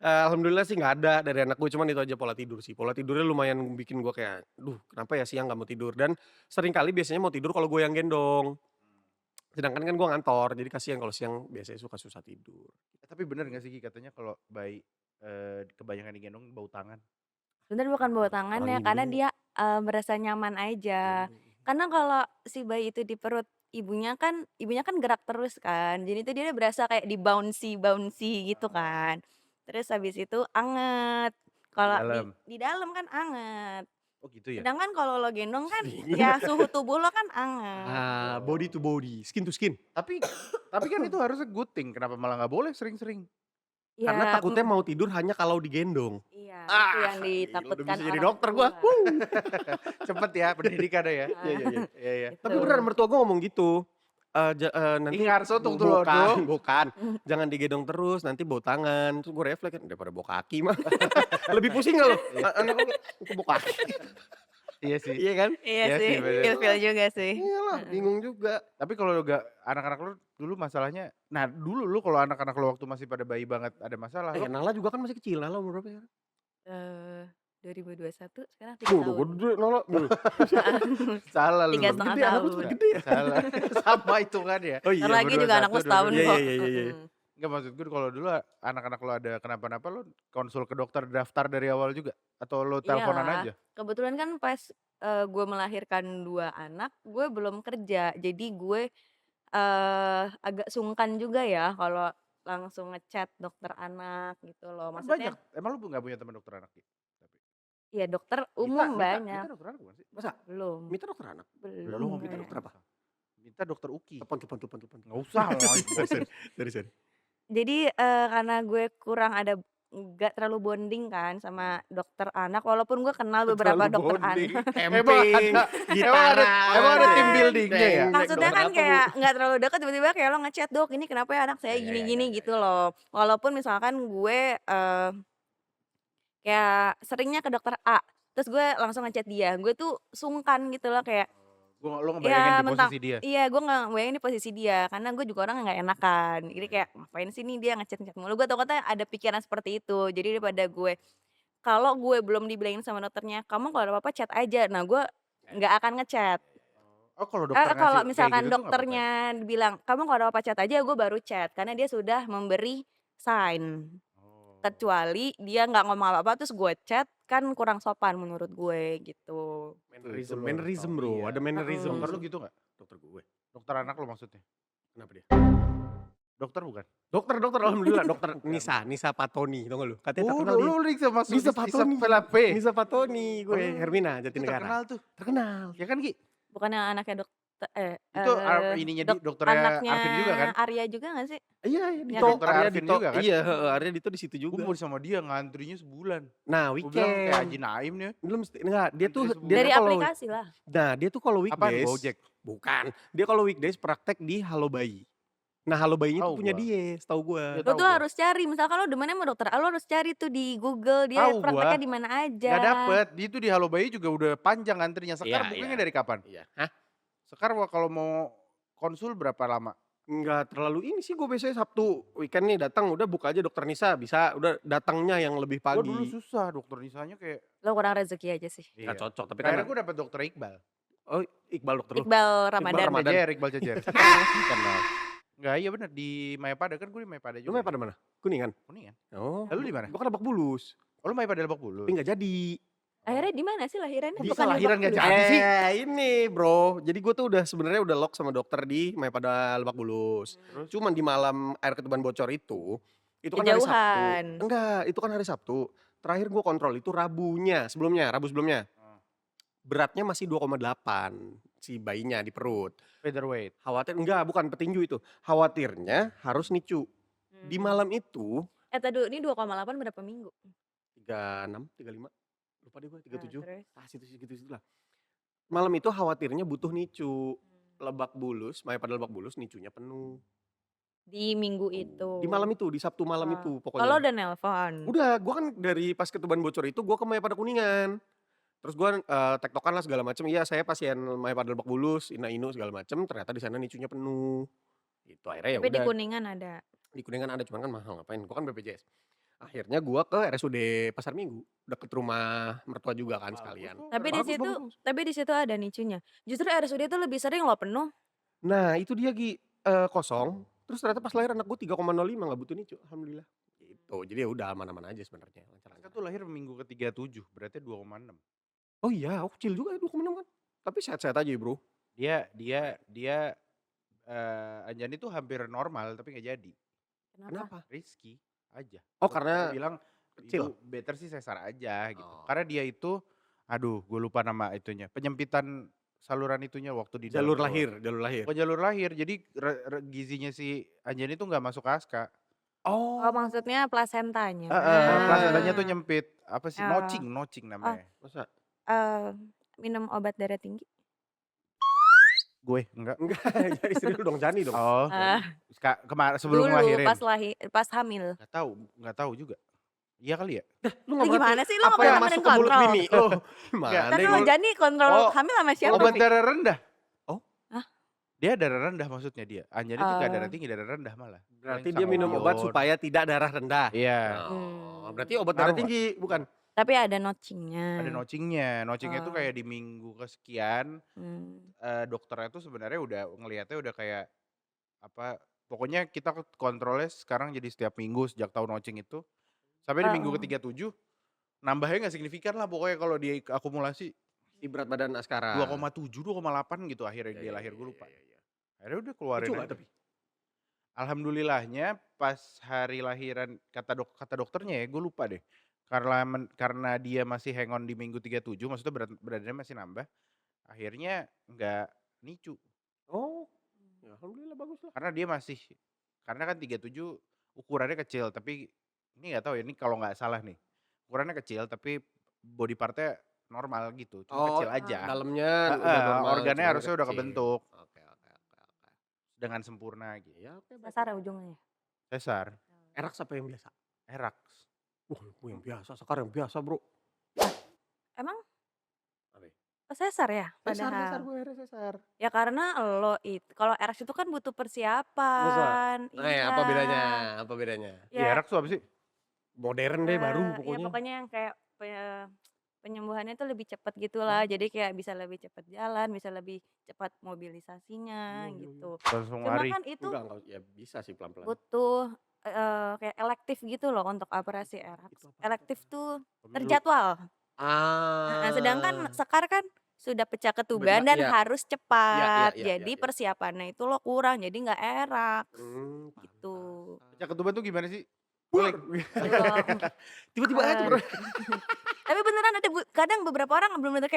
Alhamdulillah sih nggak ada dari anak gue, cuman itu aja pola tidur sih. Pola tidurnya lumayan bikin gue kayak, "Duh, kenapa ya siang nggak mau tidur?" Dan sering kali biasanya mau tidur kalau gue yang gendong. Sedangkan kan gue ngantor, jadi kasihan kalau siang biasanya suka susah tidur. Tapi bener gak sih Ki katanya kalau bayi, kebanyakan digendong bau tangan? Sebenarnya bukan bawa tangan Orang ya, karena ibunya dia, merasa nyaman aja. Karena kalau si bayi itu di perut ibunya kan gerak terus kan, jadi itu dia berasa kayak di-bouncy-bouncy gitu kan. Terus habis itu anget, Di kalau di dalam? di dalam kan anget. Oh gitu ya? Sedangkan kalau lo gendong kan, bingung. ya suhu tubuh lo kan anget. Body to body, skin to skin. Tapi tapi kan itu harusnya good thing, kenapa malah nggak boleh sering-sering? Karena Ya, takutnya mau tidur hanya kalau digendong. iya, itu yang Gila, udah ditakutkan bisa jadi orang dokter gua. tua. Cepet ya pendidikannya ya? Iya, iya, iya. Iya iya. Tapi Gitu. beneran mertua gue ngomong gitu. Nanti Ih ngarso tuh lo bukan, tuh. bukan. Jangan digendong terus, nanti bau tangan. Terus gue refleks kan, daripada bau kaki mah. Lebih pusing gak lo? Anak gue bau kaki. Iya sih. Iya kan? Iya Iya sih, sih, bener. feel-feel juga sih. Iyalah, bingung juga. Tapi kalau gak anak-anak lu dulu masalahnya, nah dulu lu kalau anak-anak lu waktu masih pada bayi banget ada masalah, lu Nala juga kan masih kecil. Nala umur berapa ya? 2021 sekarang 3 Udah tahun. gede Nala. salah lu. 3,5 Gede, anak lu tahun. cepet gede ya. Salah. Sama itu kan ya. Oh Bentar iya. lagi juga anak lu 21, setahun 22. kok. Iya, iya, iya. Mhm. Enggak maksud gue kalau dulu anak-anak lu ada kenapa-napa lu konsul ke dokter daftar dari awal juga? Atau lu teleponan Iyalah, aja? kebetulan kan pas, gue melahirkan 2 anak, gue belum kerja. Jadi gue, agak sungkan juga ya kalau langsung ngechat dokter anak gitu loh. Kan Maksudnya banyak, emang lu nggak punya teman dokter anak Ki? Tapi ya dokter Mita umum Mita banyak. Mita dokter anak bukan sih? Masa? Belum Mita dokter anak? belum Belum, Mita kayaknya. dokter apa? Minta dokter Uki. Telepon. Nggak usah lah. Sorry. Jadi, karena gue kurang ada nggak terlalu bonding kan sama dokter anak, walaupun gue kenal beberapa Terlalu dokter bonding. anak. Camping, emang ada tim buildingnya ya? Maksudnya kan kayak nggak terlalu dekat, tiba-tiba kayak lo ngechat, "Dok, ini kenapa ya anak saya Iya, iya, gini-gini," iya, gitu loh. Walaupun misalkan gue, kayak seringnya ke dokter A, terus gue langsung ngechat dia, gue tuh sungkan gitu loh kayak Lu ngebayangin ya di mentang posisi dia? iya gue nggak bayangin di posisi dia, karena gue juga orang nggak enakan. Jadi kayak, ngapain sih nih dia ngechat-ngechat mulu, gue takutnya ada pikiran seperti itu. Jadi daripada gue kalau gue belum dibilangin sama dokternya, "Kamu kalau ada apa-apa chat aja." Nah gue nggak akan ngechat. Oh kalau dokter ngasih Kalau kayak misalkan gitu tuh nggak apa-apa ya? dokternya bilang, "Kamu kalau ada apa-apa chat aja," gue baru chat, karena dia sudah memberi sign. Oh. Kecuali dia nggak ngomong apa-apa terus gue chat, kan kurang sopan menurut gue gitu. Mannerism bro, ada mannerism. Dokter lu gitu nggak? Dokter gue. Dokter anak lu maksudnya? Kenapa dia? Dokter bukan? Dokter alhamdulillah dokter Nisa Patoni, tau gak lu? Katanya terkenal di lu Nisa masuk Nisa Patoni. Pelape. Nisa Patoni gue, Oh, Hermina Itu Jatinegara. terkenal tuh. Terkenal. Ya kan Ki? Bukannya anaknya Itu ininya dokternya anaknya Arvin juga kan? Arya juga gak sih? Iya, Ya Dito, kan? Dokter Arya Arvin Dito. juga kan? Iya, Arya Dito di situ Gue juga. mau sama dia ngantrinya sebulan. Nah, Gue bilang kayak Haji weekend. Naim nih. Belum enggak, dia tuh Antri dia Dari tuh kalau aplikasi lah. nah, dia tuh kalau Apaan? weekdays Gojek? bukan. Dia kalau weekdays praktek di Halo Bayi. Nah, Halo Bayinya tuh Tahu punya gua. dia, setahu gua. Iya, Lo tahu tuh gua. harus cari, misalkan lo demennya sama dokter A, lo harus cari tuh di Google dia Tahu prakteknya gua. di mana aja. Gak dapet. Dia tuh di Halo Bayi juga udah panjang antrinya. Sekar Iya, bukanya iya. dari kapan? Iya. Hah? Sekar kalau mau konsul berapa lama? Enggak terlalu ini sih, gue biasanya Sabtu weekend nih datang udah buka aja dokter Nisa, bisa udah datangnya yang lebih Gue dulu pagi. susah dokter Nisanya kayak. Lo kurang rezeki aja sih. Enggak Iya. cocok, tapi kan Akhirnya gue dapet dokter Iqbal. oh Iqbal dokter lu. Iqbal Ramadan. Ramadan. Iqbal Jajar. Enggak, iya bener di Mayapada kan gue di Mayapada Lu juga. main pada mana? Kuningan. Kuningan. Oh. Lalu di mana? Gua kan Lebak Bulus. Oh lu Mayapada Lebak Bulus. Tapi enggak jadi. Akhirnya di mana sih lahirannya? Bisa Bukan di lahiran Lebak nggak Bulus? jadi sih. Ini bro, jadi gue tuh udah sebenarnya udah lock sama dokter di pada Lebak Bulus. Terus? Cuman di malam air ketuban bocor itu kan hari Sabtu. Kejauhan. Enggak, itu kan hari Sabtu. Terakhir gue kontrol itu Rabu sebelumnya. Beratnya masih 2,8 si bayinya di perut. Featherweight. Khawatir enggak, bukan petinju itu. Khawatirnya harus nicu. Di malam itu Tadi ini 2,8 berapa minggu? 36, 35. Lupa deh gue, 37. Terus? Situ lah. Malam itu khawatirnya butuh nicu. Lebak Bulus, pada Lebak Bulus nicunya penuh. Di minggu itu. Di malam itu, di Sabtu malam Oh. itu Kalau pokoknya. udah nelpon. Udah, gua kan dari pas ketuban bocor itu gua ke pada Kuningan. Terus gue tektokan lah segala macem. Iya saya pasien myPad Lebak Bulus, Ina-Inu segala macem. Ternyata di sana nicunya penuh. Itu akhirnya ya Tapi di udah. Kuningan ada. Di Kuningan ada, cuman kan mahal, ngapain, gue kan BPJS. Akhirnya gue ke RSUD Pasar Minggu, deket rumah mertua juga kan Bagus sekalian. kok, Tapi di Bagus, situ bagus. tapi di situ ada nicunya. Justru RSUD itu lebih sering loh penuh. Nah itu dia Gi, kosong, terus ternyata pas lahir anak gue 3,05 nggak butuh nicu, alhamdulillah. Gitu, jadi ya udah aman-aman aja sebenarnya, Aska lancar-lancar. tuh lahir minggu ke-37, berarti 2,6. Oh iya, aku kecil juga ya 2,6 kan, tapi sehat-sehat aja ya Bro. Dia, Anjani tuh hampir normal tapi nggak jadi. Kenapa? Kenapa? Rizky aja. Oh Dokternya karena bilang, kecil? "Itu better sih sesar aja," gitu. Oh. Karena dia itu, aduh gue lupa nama itunya, penyempitan saluran itunya waktu di dalam Jalur perut. lahir, jalur lahir. Bukan jalur lahir, jadi gizinya si Anjani tuh nggak masuk ke Aska. Oh maksudnya plasentanya. Plasentanya tuh nyempit. Apa sih? Oh. Nocing namanya. Masa? Minum obat darah tinggi. Gue enggak. Enggak, jadi istri lu dong, Jani dong. Oh, Ah. sebelum Dulu ngelahirin. pas hamil. Nggak tahu juga. Iya kali ya? Lu Lu gimana sih? Lu nggak apa pernah yang nemenin masuk ke mulut kontrol? bini? Oh, Nggak. Kan gimana lu lu? Jani kontrol Oh, hamil sama siapa? Obat darah rendah. Oh? Hah? Dia darah rendah maksudnya dia. Anjani tuh nggak darah tinggi, darah rendah malah. Berarti Paling dia sama minum ion. obat supaya tidak darah rendah. Iya. Oh, berarti obat darah Ngaruh nggak? tinggi bukan? Tapi ada notchingnya. Ada nocingnya. Nocingnya tuh Oh. kayak di minggu kesekian, Hmm. dokternya tuh sebenarnya udah ngelihatnya udah kayak apa? Pokoknya kita kontrolnya sekarang jadi setiap minggu sejak tahu nocing itu sampai di minggu ke-37 nambahnya nggak signifikan lah pokoknya kalau diakumulasi Si berat badan Askara. 2,7, 2,8 gitu akhirnya dia lahir gue lupa. Akhirnya udah keluarin Lucu nggak aja. tapi? Alhamdulillahnya pas hari lahiran kata dokternya ya gue lupa deh. Karena dia masih hang on di minggu 37, maksudnya berat badannya masih nambah. Akhirnya nggak nicu. Oh. Ya, alhamdulillah bagus lah. Karena kan 37 ukurannya kecil tapi ini nggak tahu ya, ini kalau nggak salah nih. Ukurannya kecil tapi body partnya normal gitu, cuma kecil aja. Dalamnya udah normal. Organnya cuman harusnya udah kecil. kebentuk Oke. dengan sempurna gitu. Ya, oke. Sesar ya ujungnya. Sesar, Erak apa yang biasa? Erax. Wah, gue yang biasa, Sekar yang biasa, Bro. Emang? Apa ya? Sesar ya? Sesar, Padahal. gue akhirnya sesar. Ya karena lo kalau RX itu kan butuh persiapan. Apa bedanya? Apa bedanya? Ya, Erax tuh apa sih? Modern deh, baru Ya pokoknya. pokoknya yang kayak penyembuhannya tuh lebih cepat gitulah. Jadi kayak bisa lebih cepat jalan, bisa lebih cepat mobilisasinya gitu. Langsung Cuma lari. kan itu Enggak, ya bisa sih pelan-pelan. butuh kayak elektif gitu loh untuk operasi RX. Itu apa? Elektif tuh Pemilu. terjadwal. Sedangkan Sekar kan sudah pecah ketuban dan Iya. harus cepat. Iya, Jadi iya. persiapannya itu lo kurang, jadi nggak erak gitu. Pecah ketuban tuh gimana sih? Boleh. Belum. Tiba-tiba aja, Bro. Tapi beneran ada kadang beberapa orang bener-bener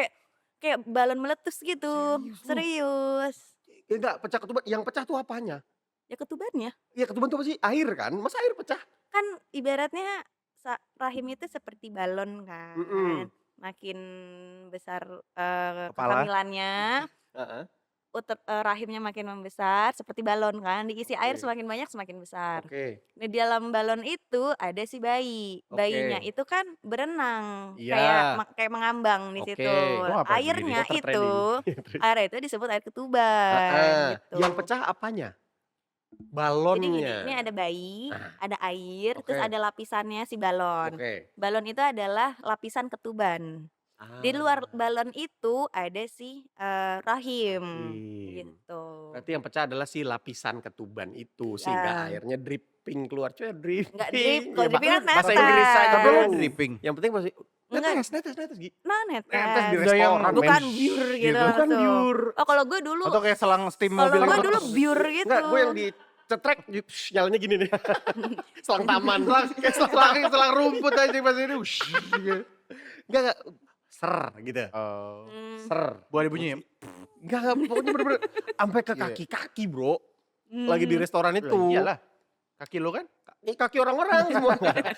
kayak balon meletus gitu. Serius. Enggak, pecah ketuban. Yang pecah tuh apanya? Ya ketubannya. Iya, ketuban tuh apa sih? Air kan? Masa air pecah? Kan ibaratnya rahim itu seperti balon kan. Makin besar kehamilannya, Heeh. rahimnya makin membesar seperti balon kan, diisi air semakin banyak semakin besar. Oke. Di dalam balon itu ada si bayi. Bayinya Oke. itu kan berenang, Iya. kayak mengambang di Oke. situ. Lo ngapain Airnya Water itu, training. air itu disebut air ketuban gitu. Yang pecah apanya? Jadi gini, Balonnya. ini ada bayi, Nah. ada air, terus Oke. ada lapisannya si balon. Oke. Balon itu adalah lapisan ketuban. Di luar balon itu ada si rahim gitu. Berarti yang pecah adalah si lapisan ketuban itu sehingga Ya. airnya dripping keluar. Cuy, dripping. Nggak drip, kalau Ya, dripping kan bahasa netes. Inggris aja Tapi lo dong. dripping. Yang penting masih Enggak. netes Gi. Nah Netes di netes. restoran. Bukan men. biur gitu. Bukan langsung. biur. Oh kalau gue dulu, Atau kayak selang steam kalau mobil gue gitu. dulu biur gitu. Enggak, gue yang dicetrek nyalanya gini nih. Selang taman. selang rumput aja pas ini. Enggak. Ser gitu. Oh. Ser. Buat ada bunyi ya? Enggak, pokoknya bener-bener sampai ke Iya. kaki-kaki, Bro. Lagi di restoran itu. Lah, iyalah. Kaki lo kan? Ini kaki orang-orang semua.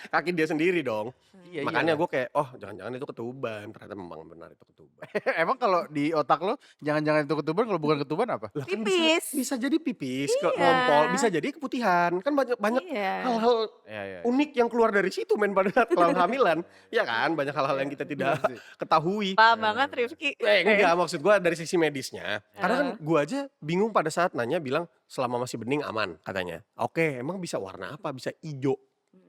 Kaki dia sendiri dong. Iya, Makanya iyalah. gue kayak, oh jangan-jangan itu ketuban. Ternyata memang benar itu ketuban. Emang kalau di otak lo jangan-jangan itu ketuban, kalau bukan ketuban apa? Lah kan Pipis. bisa jadi pipis, Iya. ngompol, bisa jadi keputihan. Kan banyak Iya. hal-hal Iya. unik yang keluar dari situ men pada saat kehamilan. Ya kan, banyak hal-hal yang kita tidak Bener sih. ketahui. Paham banget Rifki. Enggak, maksud gue dari sisi medisnya. Karena kan Heeh. gue aja bingung pada saat nanya bilang selama masih bening aman katanya. Oke, emang bisa warna apa? Bisa ijo.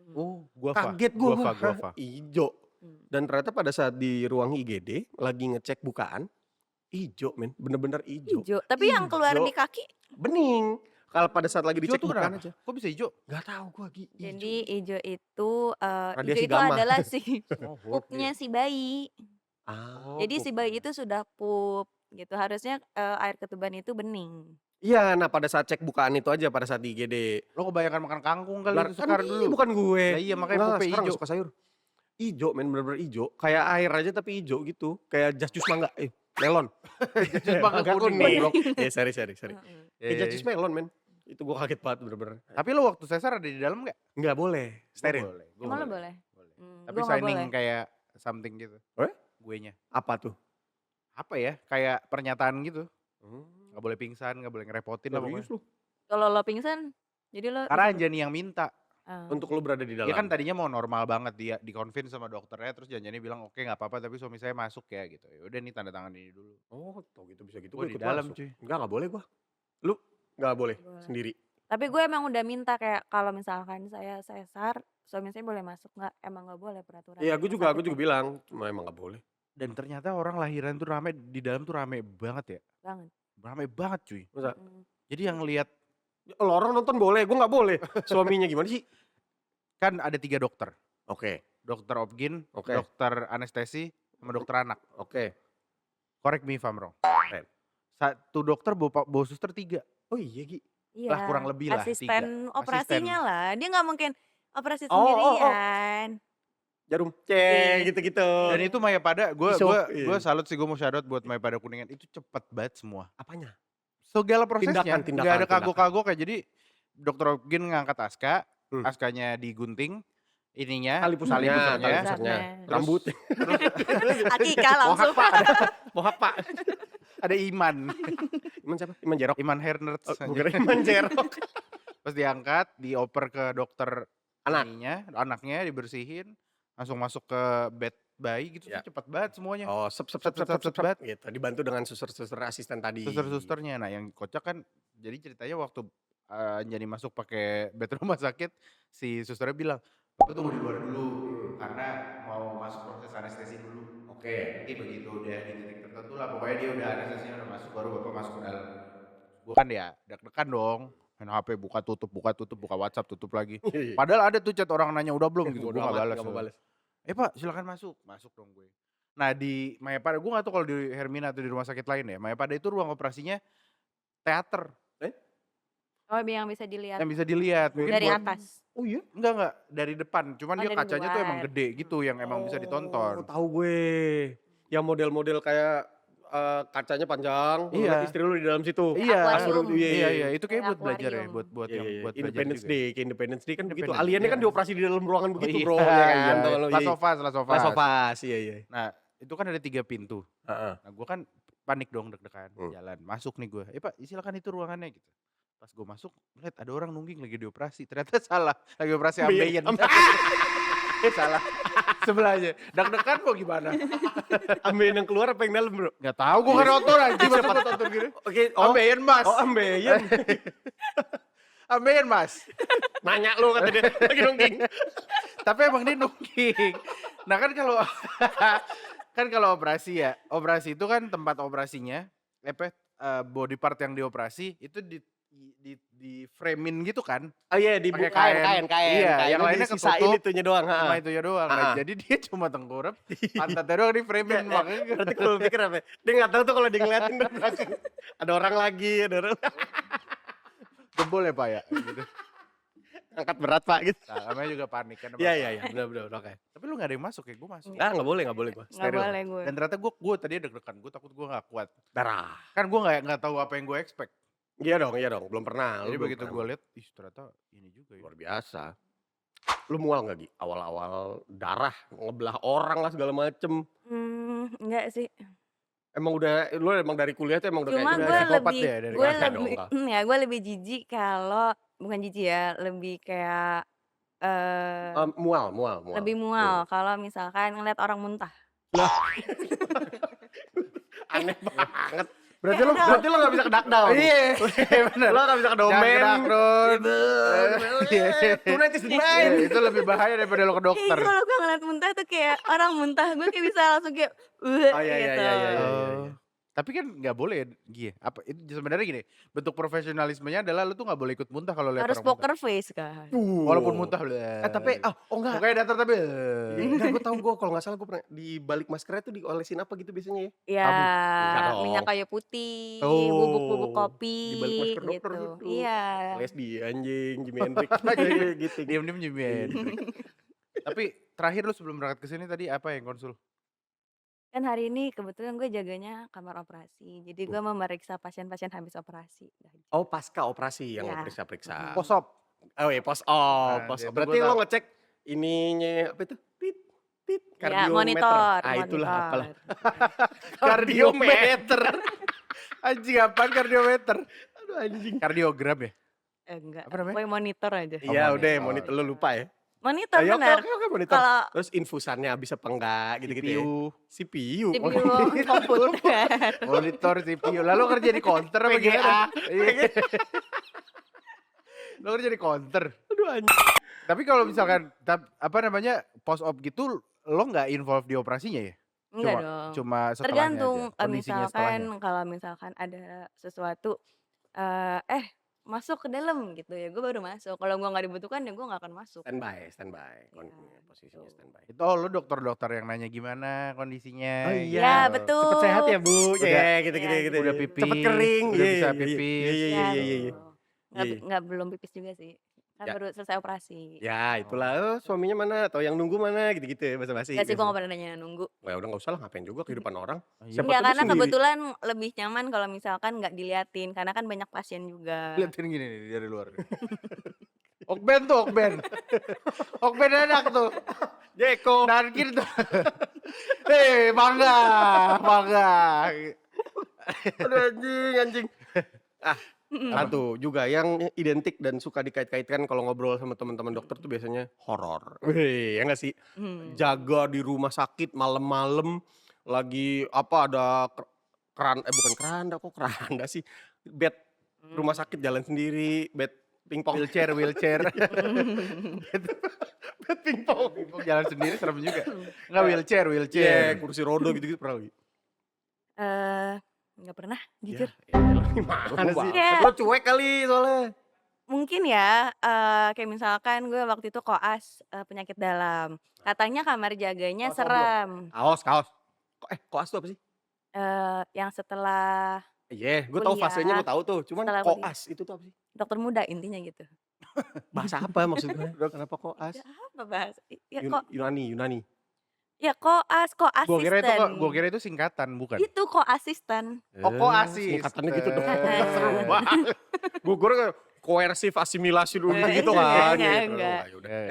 Oh, guava. Kaget gue, Guava. ijo. Dan ternyata pada saat di ruang IGD lagi ngecek bukaan, ijo men, bener-bener ijo. Hijau. Tapi yang keluar Ijo. di kaki. Bening. Kalau pada saat lagi Hijau dicek tuh bukaan kenapa? aja. Kok bisa hijau? Gak tahu gue ijo. Jadi hijau itu Radiasi hijau itu gamma. adalah si Oh, pupnya si bayi. Ah. Jadi si bayi itu sudah pup gitu. Harusnya air ketuban itu bening. Iya, nah pada saat cek bukaan itu aja pada saat di IGD. Lo kebanyakan makan kangkung kali Lah, itu kan Sekar dulu. bukan gue. Lah iya, makanya Enggak, pupe sekarang hijau. gak suka sayur. Ijo men, bener-bener ijo. Kayak air aja tapi ijo gitu. Kayak jas jus mangga. Melon. Jus mangga kuning, bro. Sorry. Heeh. Kayak jas jus melon men. Itu gue kaget banget bener-bener. Tapi lo waktu sesar ada di dalam nggak? Nggak boleh, steril. Boleh. Emang lo boleh? Tapi Gua nggak signing boleh. kayak something gitu. Eh? Guenya. Apa tuh? Apa ya? Kayak pernyataan gitu. Nggak boleh pingsan, nggak boleh ngerepotin lah pokoknya. Serius lu? Kalau lo pingsan, jadi lo Karena disuruh- Anjani yang minta. Untuk lu berada di dalam. Dia kan tadinya mau normal banget, dia di-convince sama dokternya, terus Janjani bilang oke nggak apa-apa tapi suami saya masuk ya gitu. Ya udah nih tanda tangan ini dulu. Oh, tau gitu bisa gitu. Gua Gue di ikut dalam, masuk. cuy. Enggak boleh gua. Lu nggak boleh Boleh. sendiri. Tapi gue emang udah minta kayak kalau misalkan saya sesar, suami saya boleh masuk nggak? Emang nggak boleh peraturan. Iya, gue juga sakit ya? bilang, cuma emang nggak boleh. Dan ternyata orang lahiran tuh rame, di dalam tuh rame banget ya. Banget. Rame banget cuy. Masa? Jadi yang lihat Lo orang nonton boleh, gue nggak boleh. Suaminya gimana sih? kan ada 3 dokter. Oke, Dokter Obgyn, Oke. dokter anestesi, sama dokter anak. oke. Correct me if I'm wrong. Keren. Satu dokter bawa suster 3. Oh iya Gi. Iya. Lah, kurang lebih lah, Asisten 3. operasinya lah. Dia nggak mungkin operasi Oh, oh, oh. sendirian. Jarum, Iya. gitu-gitu. Dan itu Maya Pada, gue Pisau, iya. salut sih, gue mau shout out buat Maya Pada Kuningan. Itu cepet banget semua. Apanya? Segala prosesnya, Tindakan, nggak ada kagok-kagok kayak jadi dokter Obgyn ngangkat Aska, Askanya digunting, ininya, Tali pusarnya, pusarnya. Rambut. Akika langsung. Mohak pak. ada Iman, Iman siapa? Iman Jerok. Iman Hernerts. Oh, bukan Iman Jerok. Pas diangkat, dioper ke dokter Anak. anaknya dibersihin, langsung masuk ke bed bayi gitu, Ya. cepet banget semuanya. Oh, sep gitu. Dibantu dengan suster-suster asisten tadi. Suster-susternya, nah yang kocak kan, jadi ceritanya waktu jadi masuk pakai bed rumah sakit, si susternya bilang, Bapak tunggu di luar dulu, karena mau masuk proses anestesi dulu. Oke. Nanti begitu udah di titik tertentu lah, pokoknya dia udah anestesinya udah masuk, baru Bapak masuk ke dalam. Gue kan ya deg-degan dong, main HP buka tutup, buka WhatsApp tutup lagi. Padahal ada tuh chat orang nanya udah belum gitu, gue gak balas. Pak silakan masuk dong gue. Nah di Maya Pada, gue gak tahu kalau di Hermina atau di rumah sakit lain ya, Maya Pada itu ruang operasinya teater. Oh, yang bisa dilihat Yang bisa dilihat. Mungkin dari buat- atas. Oh iya? Enggak, dari depan. Cuman Oh, dia dari kacanya tuh emang luar. gede gitu, yang emang bisa Oh, ditonton. tahu gue. Yang model-model kayak kacanya panjang, lu Iya. liat istri lu di dalam situ. Iya, Akuarium. Iya, itu kayak Kayak buat belajar ya, akuarium. buat Iya, yang iya, buat belajar Independence juga. Day, kayak Independence Day kan begitu. Independence, Aliennya kan iya. dioperasi di dalam ruangan begitu, bro. Iya, Ya kan? iya. Tahu lu, Last iya. of Us. Last of Us, iya. Nah, itu kan ada 3 pintu. Heeh. Nah, gue kan panik dong, deg-degan, Hmm. jalan. Masuk nih gue, Pak silakan itu ruangannya gitu. Pas gue masuk, lihat ada orang nungging lagi dioperasi. Ternyata salah, lagi operasi ambeien. Salah, sebelahnya. Deg-degan kok gimana? Ambeien yang keluar apa yang dalam, bro? Gak tahu, gue kan nonton aja. Masa gue nonton gini? Oke, Ambeien mas. Oh, ambeien. Ambeien mas. Nanya lu kata dia, lagi nungging. Tapi emang dia nungging. Nah kan kalau kalau operasi ya, operasi itu kan tempat operasinya, body part yang dioperasi itu di frame-in gitu kan. Oh iya, dibuka Pakai kain. Iya, yang lainnya disisain ketutup. itunya doang. Cuma itu ya doang. Nah, jadi dia cuma tengkurap, pantatnya doang di frame-in. Makanya Berarti kalau lu pikir apa? Dia nggak tahu tuh kalau dia ngeliatin dari belakang. Ada orang lagi, ada orang jebol ya Pak ya. Gitu. angkat berat pak gitu. Nah, namanya juga panik kan. Iya, benar oke. Tapi lu gak ada yang masuk ya, gue masuk. Ah nggak boleh gue. Nggak Steril. boleh gue. Dan ternyata gue tadi deg-degan, gue takut gue gak kuat. Darah. Kan gue nggak tahu apa yang gue expect. Iya dong, belum pernah. Jadi Lu belum begitu pernah. gue lihat, ih ternyata ini juga ya. Luar biasa. Lu mual nggak, Gi? Awal-awal darah, ngebelah orang lah segala macem. Enggak sih. Lu emang dari kuliah tuh emang udah kayak Cuma gitu udah gue ya? psikopat lebih deh dari gue Enggak dong, lebih enggak. ya gue lebih jijik kalau bukan jijik ya, lebih kayak, Mual mual mual. lebih mual kalau misalkan ngeliat orang muntah. Lah, aneh banget. Berarti Kayak lu aduh, Berarti lu nggak bisa ke down. iya bener. Lo nggak bisa ke Jangan domain. gerak dong. Gitu. Tonight is the night. Itu lebih bahaya daripada lo ke kayak dokter. kalau gue ngeliat muntah tuh kayak orang muntah, gue kayak bisa langsung kayak, Oh, iya, iya, gitu. iya, iya, iya. Oh. Tapi kan nggak boleh ya, Gi. Apa itu sebenarnya gini, bentuk profesionalismenya adalah lu tuh nggak boleh ikut muntah kalau lihat Harus orang muntah. poker face kan. Walaupun muntah Tapi enggak. Pokoknya datar tapi Enggak, gue tahu kalau nggak salah gue pernah di balik maskernya tuh diolesin apa gitu biasanya ya? Ya, Enggak dong. minyak kayu putih, Oh, bubuk-bubuk kopi, di balik masker dokter gitu. gitu. Iya. Les di anjing, Jimi Hendrix gitu. diem-diem Jimi Hendrix. Tapi terakhir lu sebelum berangkat ke sini tadi apa yang konsul? Kan hari ini kebetulan gue jaganya kamar operasi, jadi gue memeriksa pasien-pasien habis operasi. Oh, pasca operasi yang Iya. lo periksa-periksa. Posop. Oh iya, post op. Nah, Post itu op. gua Berarti lo tahu. ngecek ininya apa itu? Tit, tit, Ya, kardiometer. monitor, Itulah apalah. Kardiometer. Anjing apaan kardiometer? Aduh anjing. Kardiogram ya? Enggak, Apa namanya? pokoknya monitor aja. Iya udah monitor. monitor lo lupa ya. Monitor Ayo, benar. oke, monitor. Kalau Terus infusannya habis apa enggak gitu-gitu ya. CPU. CPU. CPU komputer. Monitor CPU. Lalu kerja di counter apa PGA. gimana? Iya. Lo kerja di counter. Aduh anjing. Tapi kalau misalkan apa namanya post op gitu lo nggak involve di operasinya ya? Enggak Cuma- dong. Cuma setelahnya Tergantung aja, kondisinya misalkan setelahnya. kalau misalkan ada sesuatu masuk ke dalam gitu ya, gue baru masuk. Kalau gue nggak dibutuhkan ya gue nggak akan masuk. Standby. Iya, Posisinya betul. standby. Itu lo dokter-dokter yang nanya gimana kondisinya. Oh gitu. iya, Ya, betul. Cepet sehat ya Bu. Udah- Ya gitu-gitu Iya, gitu. udah pipis, Cepet kering. udah Iya, bisa iya, pipis. Iya iya Ya, iya iya. gitu. Nggak, Iya. nggak belum pipis juga sih. Kan Ya. baru selesai operasi. Ya itulah, suaminya mana atau yang nunggu mana gitu-gitu ya basa-basi. Gak sih, gue biasanya. gak pernah nanya nunggu. Ya udah nggak usah lah, ngapain juga kehidupan orang. Iya. Siapa Enggak, tahu karena sendiri. kebetulan lebih nyaman kalau misalkan nggak diliatin. Karena kan banyak pasien juga. Liatin gini nih dari luar. Okben tuh, Okben. Okben enak tuh. Jeko. Narkir tuh. Hei, bangga, bangga. Aduh anjing. Satu juga yang identik dan suka dikait-kaitkan kalau ngobrol sama teman-teman dokter tuh biasanya horor. Wih, ya nggak sih? Jaga di rumah sakit malam-malam lagi apa ada bukan keranda kok keranda sih. Bed rumah sakit jalan sendiri, bed pingpong. Wheelchair. Bed pingpong. Jalan sendiri serem juga. Enggak wheelchair. Iya, kursi roda gitu-gitu pernah lagi. Nggak pernah, jujur. Gimana sih? Ya. Lo cuek kali soalnya. Mungkin ya, kayak misalkan gue waktu itu koas penyakit dalam. Katanya kamar jaganya Koas apa serem. Kaos. Koas tuh apa sih? Yang setelah Iya, gue tahu Kuliah. fasenya gue tahu tuh. Cuman Setelah koas itu tuh apa sih? dokter muda intinya gitu. Bahasa apa maksudnya? Kenapa koas? Ya apa bahasa? Ya Yunani. ya koas, Gue kira koasisten. itu singkatan, bukan? Itu koasisten. Oh, koasis. Singkatannya gitu dong. Eh. Seru banget. Gue kira koersif asimilasi dulu Eh, gitu kan. enggak.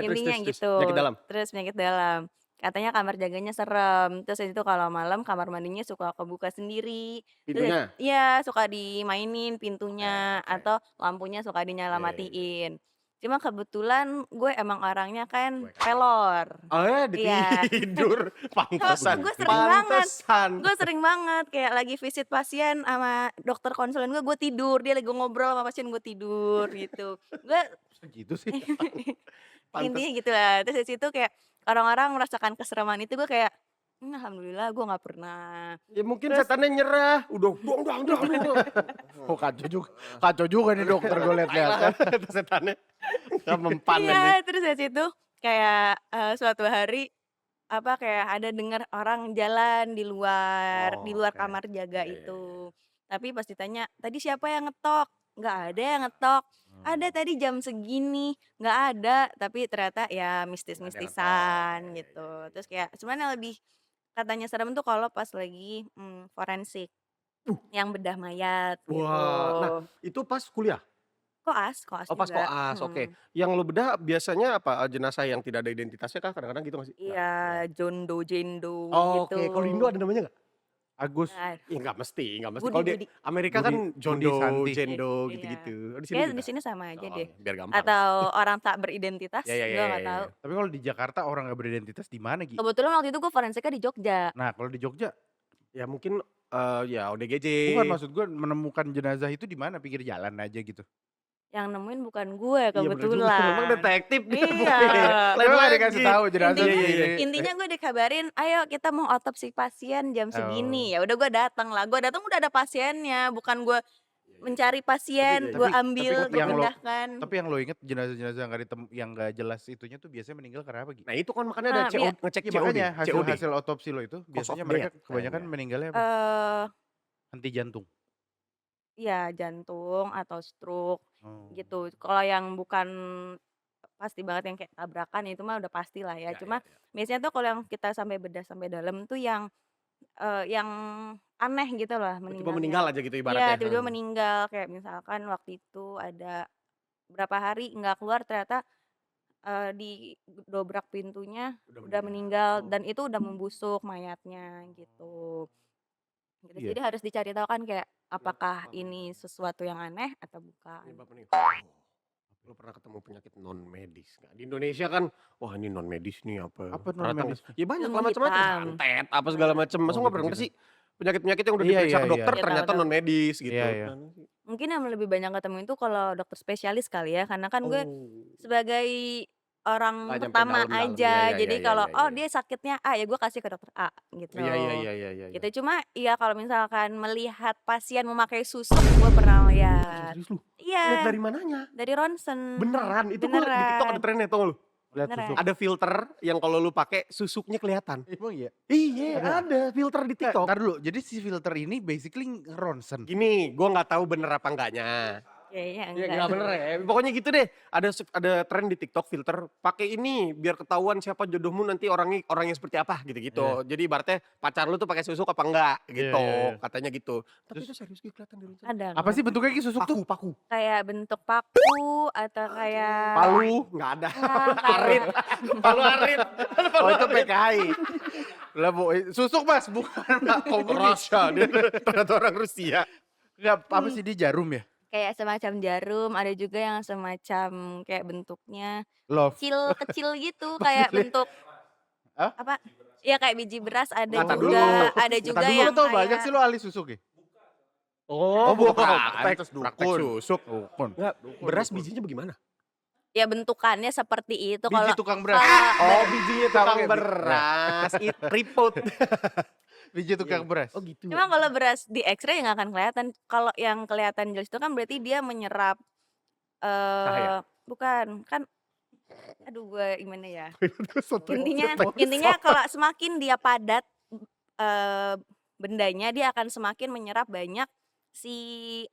Intinya Terus, gitu. penyakit dalam. Terus penyakit dalam. Katanya kamar jaganya serem. Terus itu kalau malam kamar mandinya suka kebuka sendiri. Pintunya. Iya, suka dimainin pintunya Oke. atau lampunya suka dinyala matiin. Cuma kebetulan gue emang orangnya kan pelor. Oh ya, Iya. tidur. Pantesan. Gue sering banget. Pantesan. Gue sering banget kayak lagi visit pasien sama dokter konsulen gue tidur. Dia lagi ngobrol sama pasien gue tidur gitu. Gue Gitu sih. intinya gitu lah. Terus dari situ kayak orang-orang merasakan kesereman itu gue kayak alhamdulillah gue nggak pernah. Ya mungkin Terus- setannya nyerah. Udah, dong. Oh, kacau juga nih dokter gue lihat-lihat. Itu setannya. Gak mempan lagi. Iya, terus dari situ kayak suatu hari kayak ada dengar orang jalan di luar Oh, oke. kamar jaga Iya. itu. Tapi pas ditanya, "Tadi siapa yang ngetok?" Nggak ada yang ngetok. Ada tadi jam segini, nggak ada. Tapi ternyata ya mistis-mistisan Iya, gitu. iya. Terus kayak sebenarnya lebih katanya serem tuh kalau pas lagi forensik yang bedah mayat gitu. Wah, nah itu pas kuliah? Koas Oh pas juga. koas, oke. Yang lu bedah biasanya apa, jenazah yang tidak ada identitasnya kah? Kadang-kadang gitu nggak sih? Nggak? Iya, jondo, jendo gitu. Oke, kalau di Indo ada namanya nggak? Agus, Nah, Ya nggak mesti, nggak mesti. Budi Kalau di Budi. Amerika Budi, kan Budi jondo, Santi. jendo Iya. gitu-gitu. Oh di sini Kayaknya juga? di sini sama aja Oh, deh. biar gampang. Atau orang tak beridentitas, Ya ya ya gue ya nggak ya. tahu. Ya. tapi kalau di Jakarta orang nggak beridentitas di mana Gi? Kebetulan waktu itu gue forensiknya di Jogja. Nah kalau di Jogja, Ya mungkin ya ODGJ. bukan maksud gue menemukan jenazah itu di mana? Pinggir jalan aja gitu. Yang nemuin bukan gue Iya bener juga, kebetulan. memang detektif dia. Iya. Lain Emang lagi. dikasih tahu jenazah Iya, iya, begini. iya. Intinya gue dikabarin, ayo kita mau otopsi pasien jam Oh. segini. Ya udah gue datang lah. Gue datang udah ada pasiennya, bukan gue mencari Tapi pasien, iya, gue tapi ambil, gue yang lo- pindahkan. Tapi yang lo inget jenazah-jenazah yang nggak jelas itunya tuh biasanya meninggal karena apa Gi? Nah itu kan makanya ada Nah, iya. ngecek Iya, COD. makanya COD. hasil otopsi lo itu biasanya of mereka death kebanyakan kayaknya. meninggalnya apa? Henti jantung. Iya jantung atau stroke Oh. gitu. Kalau yang bukan pasti banget yang kayak tabrakan itu mah udah pasti lah ya. Ya, Cuma ya, ya. biasanya tuh kalau yang kita sampai bedah sampai dalam tuh yang aneh gitu lah Tiba meninggalnya. meninggal aja gitu Iya, ibaratnya. tiba-tiba meninggal kayak misalkan waktu itu ada berapa hari nggak keluar ternyata didobrak pintunya udah meninggal dan itu udah membusuk mayatnya gitu. Gitu. Iya. Jadi harus dicari tahu kan kayak apakah ini sesuatu yang aneh atau bukan. Penyebab meninggal. Lu pernah ketemu penyakit non medis nggak? Di Indonesia kan, wah ini non medis nih apa? Apa Ternyata non-medis? ya banyak Ilmu lah macam-macam, hitam. santet apa segala macam. Masa Oh, nggak pernah gitu-gitu. sih penyakit-penyakit yang udah Iya, diperiksa iya, ke iya. dokter Iya, ternyata tahu. non medis gitu. Iya, iya. Mungkin yang lebih banyak ketemu itu kalau dokter spesialis kali ya karena kan gue Oh. sebagai orang Nggak nyampe pertama dalam-dalam. aja. Iya, iya, Jadi iya, kalau iya, oh iya. dia sakitnya A ya gue kasih ke dokter A gitu. Iya iya iya iya iya. Gitu cuma ya kalau misalkan melihat pasien memakai susuk gue pernah lihat. Serius lu? Lihat Iya, dari mananya? dari ronsen. Beneran? Itu gua di TikTok ada trennya tau gak lu? Lihat Beneran. susuk. Ada filter yang kalau lu pakai susuknya kelihatan. Emang iya? Iya, ada filter di TikTok. Ntar dulu, jadi si filter ini basically ronsen. Gini, gua nggak tahu bener apa enggaknya. Kayaknya Iya enggak. nggak bener ya. Pokoknya gitu deh. Ada tren di TikTok filter pakai ini biar ketahuan siapa jodohmu nanti orangnya seperti apa gitu-gitu. Jadi ibaratnya pacar lu tuh pakai susuk apa enggak gitu. Iya, iya. Katanya gitu. Tapi Terus- itu serius gitu kelihatan di ronsen. Ada. Apa sih bentuknya Ki susuk tuh? Paku. Kayak bentuk paku atau kayak Palu nggak ada. Ah, Arit. Palu arit. Oh itu PKI. Lah bu, susuk mas, bukan Pak komunis. Rusia dia ternyata orang Rusia. Enggak, apa sih dia jarum ya? kayak semacam jarum, ada juga yang semacam kayak bentuknya Love. kecil gitu, kayak bentuk Hah? apa? Iya kayak biji beras ada Kata juga, dulu. ada juga Tadi yang lu tau kayak banyak sih lu ahli susuk ya? Oh, bukan. praktek Dukun. susuk. Dukun. Enggak, beras bijinya bagaimana? ya bentukannya seperti itu. Biji Kalau tukang beras. kalau- Oh, bijinya tukang beras. Tripod. Biji tukang beras. Oh gitu. Cuma kalau beras di X-ray nggak akan kelihatan. Kalau yang kelihatan jelas itu kan berarti dia menyerap Cahaya? bukan kan. Aduh gue gimana ya? Sotoy. Intinya kalau semakin dia padat bendanya dia akan semakin menyerap banyak si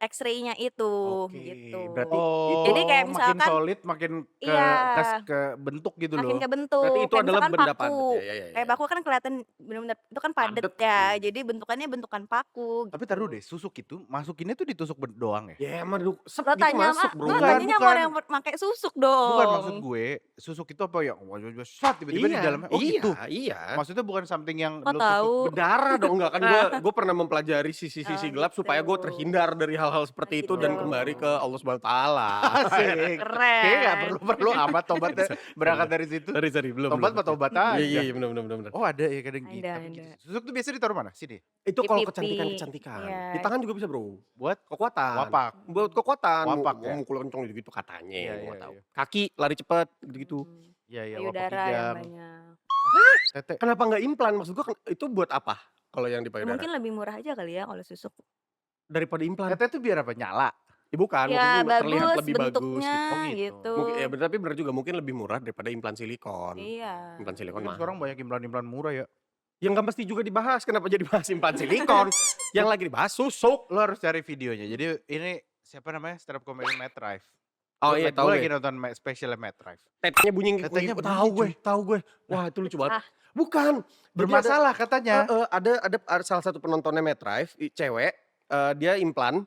X-ray-nya itu Oke, gitu. berarti Oh, Jadi kayak makin misalkan solid, makin ke Iya. ke bentuk gitu makin loh. ke bentuk. Berarti itu Kayak adalah misalkan benda paku. padat. Ya, ya, ya, Kayak ya. paku kan kelihatan benar-benar itu kan padat Padat. ya. Jadi bentukannya bentukan paku. Tapi taruh deh, susuk itu masukinnya tuh ditusuk doang ya? Ya emang sep Lo gitu tanya masuk, bro. lo Bukan, tanyanya sama bukan. orang yang pakai susuk dong. Bukan maksud gue, susuk itu apa ya? Shot tiba-tiba di dalamnya. Oh iya, gitu. iya. Maksudnya bukan something yang Lo lu tahu. Berdarah dong enggak kan gue pernah mempelajari sisi-sisi Oh, gelap supaya gue gitu. terhindar dari hal-hal seperti itu dan Gitu. kembali ke Allah Subhanahu wa taala. Asik. Keren. Kayaknya gak perlu amat tobatnya berangkat dari situ. Sorry, belum. Tobat belum. mah tobat aja. Iya, iya, benar. Oh ada ya kadang gitu. Ada, Tapi ada. gitu. Susuk tuh biasanya ditaruh mana? Sini. Itu Di kalau pipi. kecantikan. Iya. Di tangan juga bisa, Bro. Buat Kekuatan. wapak. Buat kekuatan. Wapak, ya? Mukul kenceng gitu katanya. Iya, gua iya, nggak tahu. iya. Kaki lari cepet gitu-gitu. Iya iya wapak Payudara yang kijang. banyak. Tete. Kenapa nggak implan? Maksud gua itu buat apa? Kalau yang di Ya, payudara mungkin lebih murah aja kali ya kalau susuk. daripada implan. Tete tuh biar apa? Nyala. Ya bukan, Ya mungkin terlihat bagus lebih bagus bentuknya gitu. Oh, gitu. gitu. Mungkin ya tapi benar juga mungkin lebih murah daripada implan silikon. Iya. Implan silikon Kan mahal. sekarang banyak implan-implan murah ya. Yang nggak mesti juga dibahas. Kenapa jadi bahas implan silikon? Yang lagi dibahas susuk. Lo harus cari videonya. Jadi ini siapa namanya? Stand up comedy Matt Rife. Oh iya, tahu Gue lagi gue. nonton specialnya Matt Rife. Tetenya bunyi Tetenya bunyi, tahu gue, cuy. tahu gue. Wah, itu lucu banget. Ah. Bukan. Jadi Bermasalah katanya. ada salah satu penontonnya Matt Rife, cewek, dia implan.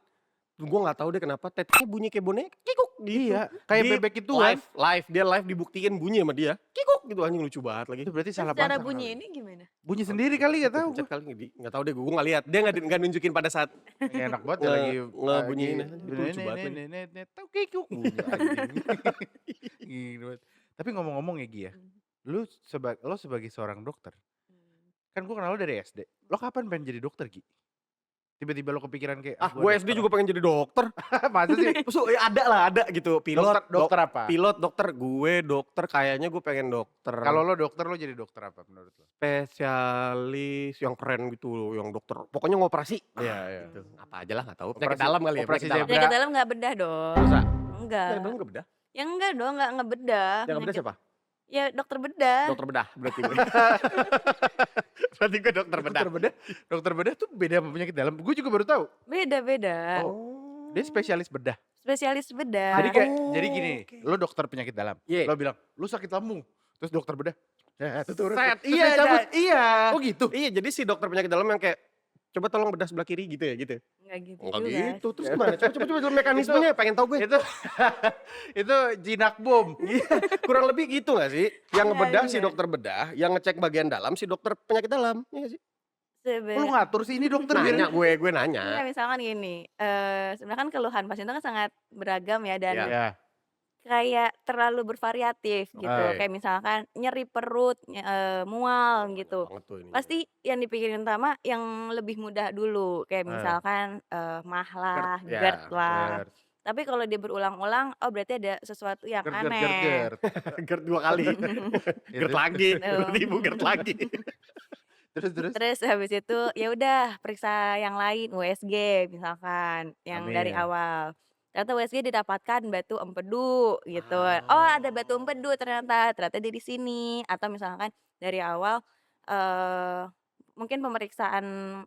Gue nggak tahu deh kenapa teteknya bunyi kayak boneka, kikuk gitu. Iya, kayak Di bebek itu kan. dia live dibuktiin bunyi sama dia, kikuk gitu, anjing lucu banget lagi. Itu berarti Terus salah cara pasang bunyi kali. ini gimana? Bunyi sendiri kali nggak tahu. Pencet kali nggak tahu deh, gue nggak lihat. Dia nggak nunjukin pada saat Ya, enak banget ya lagi ngebunyiin, itu lucu banget lagi. Tahu kikuk bunyi anjing. Gila. Tapi ngomong-ngomong ya Gi ya, lo sebagai seorang dokter, kan gue kenal lo dari SD. Lo kapan pengen jadi dokter Gi? Tiba-tiba lo kepikiran kayak Gue SD juga pengen jadi dokter. masa sih? Ada gitu, pilot, Dokter apa? pilot, dokter. Gue dokter, kayaknya gue pengen dokter. Kalau lo dokter lo jadi dokter apa menurut lo? spesialis yang keren gitu loh, yang dokter, pokoknya ngoperasi. Iya, iya. Gitu. Apa aja lah nggak tahu. Operasi- Penyakit dalam kali ya, operasi penyakit dalam. zebra. Penyakit dalam nggak bedah dong. Masa? Enggak. Penyakit dalam nggak bedah? Ya enggak dong, nggak bedah. Yang nggak bedah siapa? Ya dokter bedah. Dokter bedah berarti gue. Berarti gue dokter bedah. Dokter bedah tuh beda sama penyakit dalam. Gue juga baru tahu. Beda-beda. Oh. Dia spesialis bedah. Spesialis bedah. Jadi kayak Oh, jadi gini, oke. lo dokter penyakit dalam. Iya. Lo bilang, "Lu sakit lambung." Terus dokter bedah, "Ya, itu turun." Set, Terus iya, dia cabut. iya. Oh gitu. Iya, jadi si dokter penyakit dalam yang kayak coba tolong bedah sebelah kiri gitu ya, gitu. Enggak gitu Enggak juga. gitu. Terus gimana? Coba mekanismenya pengen tahu gue. Itu itu jinak bom. Iya, kurang lebih gitu gak sih? Yang ngebedah si Enggak. dokter bedah, yang ngecek bagian dalam si dokter penyakit dalam. Iya gak sih? Lu ngatur sih ini dokter Nanya, biar. gue Iya, nanya. misalkan gini, sebenarnya kan keluhan pasien itu kan sangat beragam ya dan Iya. Ya. kayak terlalu bervariatif gitu. Iya. Kayak misalkan nyeri perut, mual gitu. Banget tuh ini. Pasti yang dipikirin utama yang lebih mudah dulu. Kayak misalkan mah lah, GERD, ya, GERD lah. GERD. Tapi kalau dia berulang-ulang, oh berarti ada sesuatu yang GERD, aneh. GERD. GERD 2 kali. GERD lagi. Tuh. Berarti ibu GERD lagi. Terus. Terus habis itu ya udah periksa yang lain, USG misalkan yang dari Amin. awal. Ternyata USG didapatkan batu empedu gitu. Oh ada batu empedu ternyata dia di sini. Atau misalkan dari awal mungkin pemeriksaan,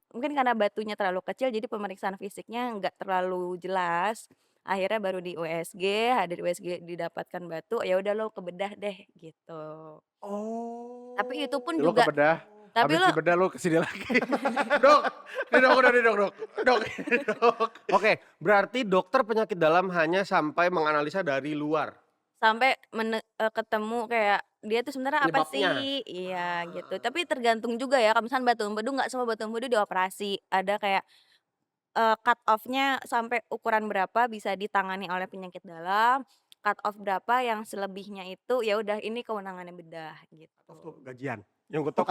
mungkin karena batunya terlalu kecil jadi pemeriksaan fisiknya nggak terlalu jelas. Akhirnya baru di USG, dari USG didapatkan batu, ya udah lo ke bedah deh gitu. Oh. Tapi itu pun Lo juga, ke bedah. tapi Habis lo dibedah lo kesini lagi. Dok, ini dok. Dok. Oke, berarti dokter penyakit dalam hanya sampai menganalisa dari luar. sampai ketemu kayak dia tuh sebenarnya apa Penyebabnya. sih? Iya gitu. Tapi tergantung juga ya. Kalau misalnya batu empedu nggak semua batu empedu dioperasi. Ada kayak cut off-nya sampai ukuran berapa bisa ditangani oleh penyakit dalam. Cut off berapa yang selebihnya itu ya udah ini kewenangannya bedah gitu. Tuh, gajian. Yang ketok.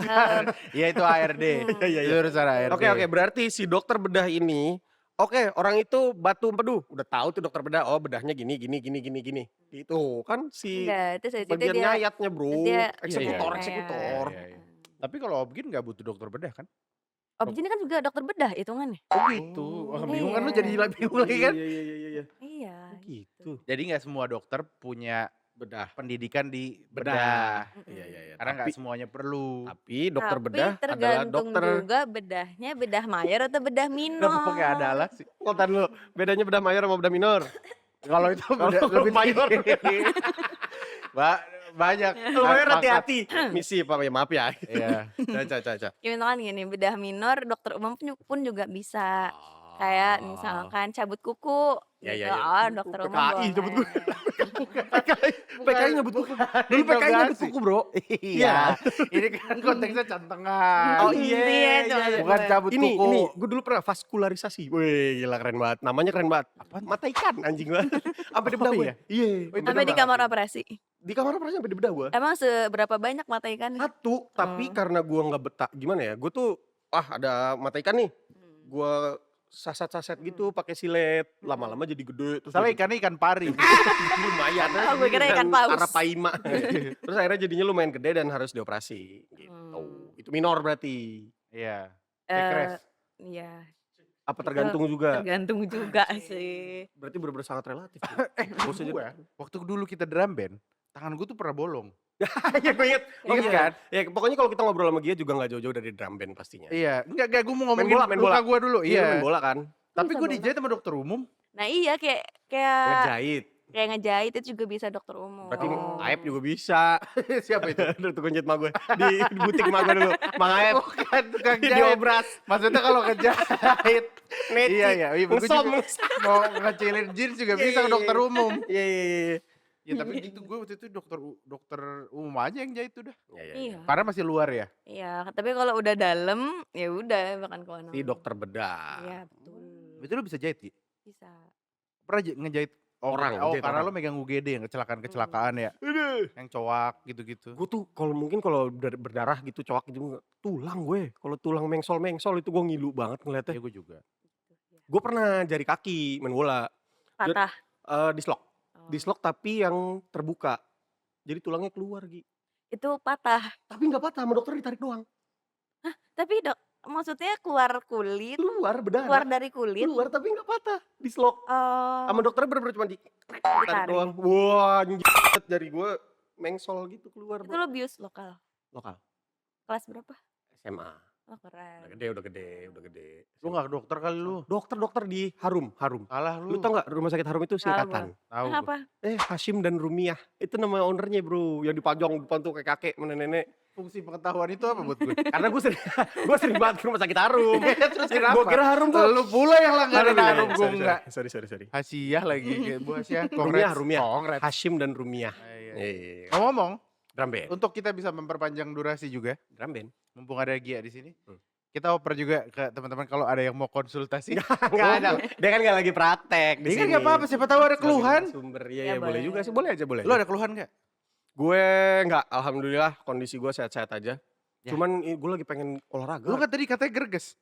Iya itu ARD. Iya, Itu urusan ARD. Oke, berarti si dokter bedah ini, oke, orang itu batu empedu, udah tahu tuh dokter bedah, oh bedahnya gini. Gitu kan si Enggak, terus habis itu bagian dia nyayatnya, Bro. dia Eksekutor, kayak- eksekutor. Iya. Tapi kalau Obgyn nggak butuh dokter bedah kan? Objin kan juga dokter bedah hitungannya. Oh gitu. Wah, bingung kan lu Iya. jadi bingung lagi kan? Iya. Iya. Gitu. Jadi nggak semua dokter punya Bedah. pendidikan di Bedah. bedah. Iya. Karena nggak semuanya perlu. Tapi dokter Tapi bedah adalah tergantung dokter. juga bedahnya bedah mayor atau bedah minor. Kenapa pakai adalah sih? Kotan lu, bedanya bedah mayor sama bedah minor. Kalau itu Kalau lebih mayor. banyak. Kalau mayor Pangkat. hati-hati. Misi Pak, ya maaf ya. Iya. Caca. Ya misalkan gini, bedah minor dokter umum pun juga bisa. Kayak misalkan cabut kuku Ya, gitu. ya, ya. Oh, dokter umum PKI boleh. cabut kuku. PKI nyebut kuku. Dulu PKI nyebut Integrasi. kuku, Bro. Iya. Ini kan konteksnya cantengan. Oh Iya, iya. Bukan cabut Ini kuku. gue dulu pernah vaskularisasi. Wih, gila keren banget. Namanya keren banget. Mata ikan anjing gua. Sampai di bedah Oh, gue. iya? Iya. Oh, itu Sampai di kamar operasi. Di kamar operasi sampai di bedah gue. Emang seberapa banyak mata ikan? Satu, tapi karena gua nggak betah, gimana ya? Gue tuh, ada mata ikan nih. Gua saset-saset gitu pakai silet, lama-lama jadi gede. Terus Salah jadi- ikannya ikan pari. lumayan. Oh, gue kira ikan paus. Arapaima. Terus akhirnya jadinya lumayan gede dan harus dioperasi. Gitu. Itu minor berarti. Iya. Eh, Kekres. Iya, Apa tergantung juga? tergantung juga sih. Berarti bener-bener sangat relatif. Gak usah gue, waktu dulu kita drum band, tangan gue tuh pernah bolong. Iya, gue inget. Ingat Iya. kan? Ya, pokoknya kalau kita ngobrol sama dia juga nggak jauh-jauh dari drum band pastinya. Iya, enggak gue mau ngomongin Main bola. luka gue dulu. Iya, lu main Iya. bola kan? Tapi Bisa gue bola. dijahit sama dokter umum. Nah iya kayak Ngejahit. Kayak ngejahit itu juga bisa dokter umum. Berarti Oh. Aep juga bisa. Siapa itu? Ada tukang jahit mak gue. Di butik mak gue dulu. Mang Aep. Bukan tukang Di jahit. obras. Maksudnya kalau ngejahit. Neci. Iya, gue Ngesom. juga mau ngecilin jeans juga Iya, bisa ke iya, dokter iya. umum. Iya, iya, iya. Ya tapi gitu gue waktu itu dokter umum aja yang jahit udah. Iya. Karena masih luar ya. Iya, tapi kalau udah dalam ya udah bahkan ke mana. Si dokter bedah. Iya, betul. Itu lo bisa jahit Ki? Bisa. Pernah ngejahit Orang, Oh ngejahit karena orang. lo megang UGD yang kecelakaan ya. Aduh. Yang cowak gitu-gitu. Gue tuh kalau berdarah gitu cowok gitu tulang gue. Kalau tulang mengsol itu gue ngilu banget ngeliatnya. Ya gue juga. Gue pernah jari kaki main bola. Patah. Dislok. Oh. Dislok tapi yang terbuka. Jadi tulangnya keluar Gi. Itu patah. Tapi nggak patah, sama dokter ditarik doang. Tapi maksudnya keluar kulit, Keluar keluar berdarah. dari kulit. Keluar tapi nggak patah. Dislok. Oh, Sama dokternya bener-bener cuma ditarik ditarik. doang. Wah anjir dari gue mengsol gitu keluar. Itu lo bius lokal. Lokal. Kelas berapa? SMA. Oh, keren. Udah gede. Lu gak ke dokter kali lu? Dokter di Harum. Salah Lu lu. tau gak rumah sakit Harum itu singkatan? Tahu. Kenapa? Hashim dan Rumiah. Itu nama ownernya bro. Yang dipajang depan tuh kayak kakek sama nenek. Fungsi pengetahuan itu apa buat gue? Karena gue sering banget ke rumah sakit Harum. Terus kenapa? Gue kira Harum tuh. Lu pula yang langganan Harum, gue enggak. Sorry. Hasiah lagi kayak Bu Hasiah. Rumiah. Kongres. Hashim dan Rumiah. Iya. Iya. Ngomong, Drum band. untuk kita bisa memperpanjang durasi juga, Drum band. mumpung ada Gia di sini, kita oper juga ke teman-teman kalau ada yang mau konsultasi. Enggak ada. Dia kan gak lagi praktek di Dia kan sini. nggak apa-apa, siapa tahu ada keluhan. Sumber. Ya, Iya, boleh boleh. juga sih. Boleh aja, boleh. Lu ada keluhan nggak? Gue enggak, alhamdulillah kondisi gue sehat-sehat aja. Ya. Cuman gue lagi pengen olahraga. Lu kan tadi katanya greges.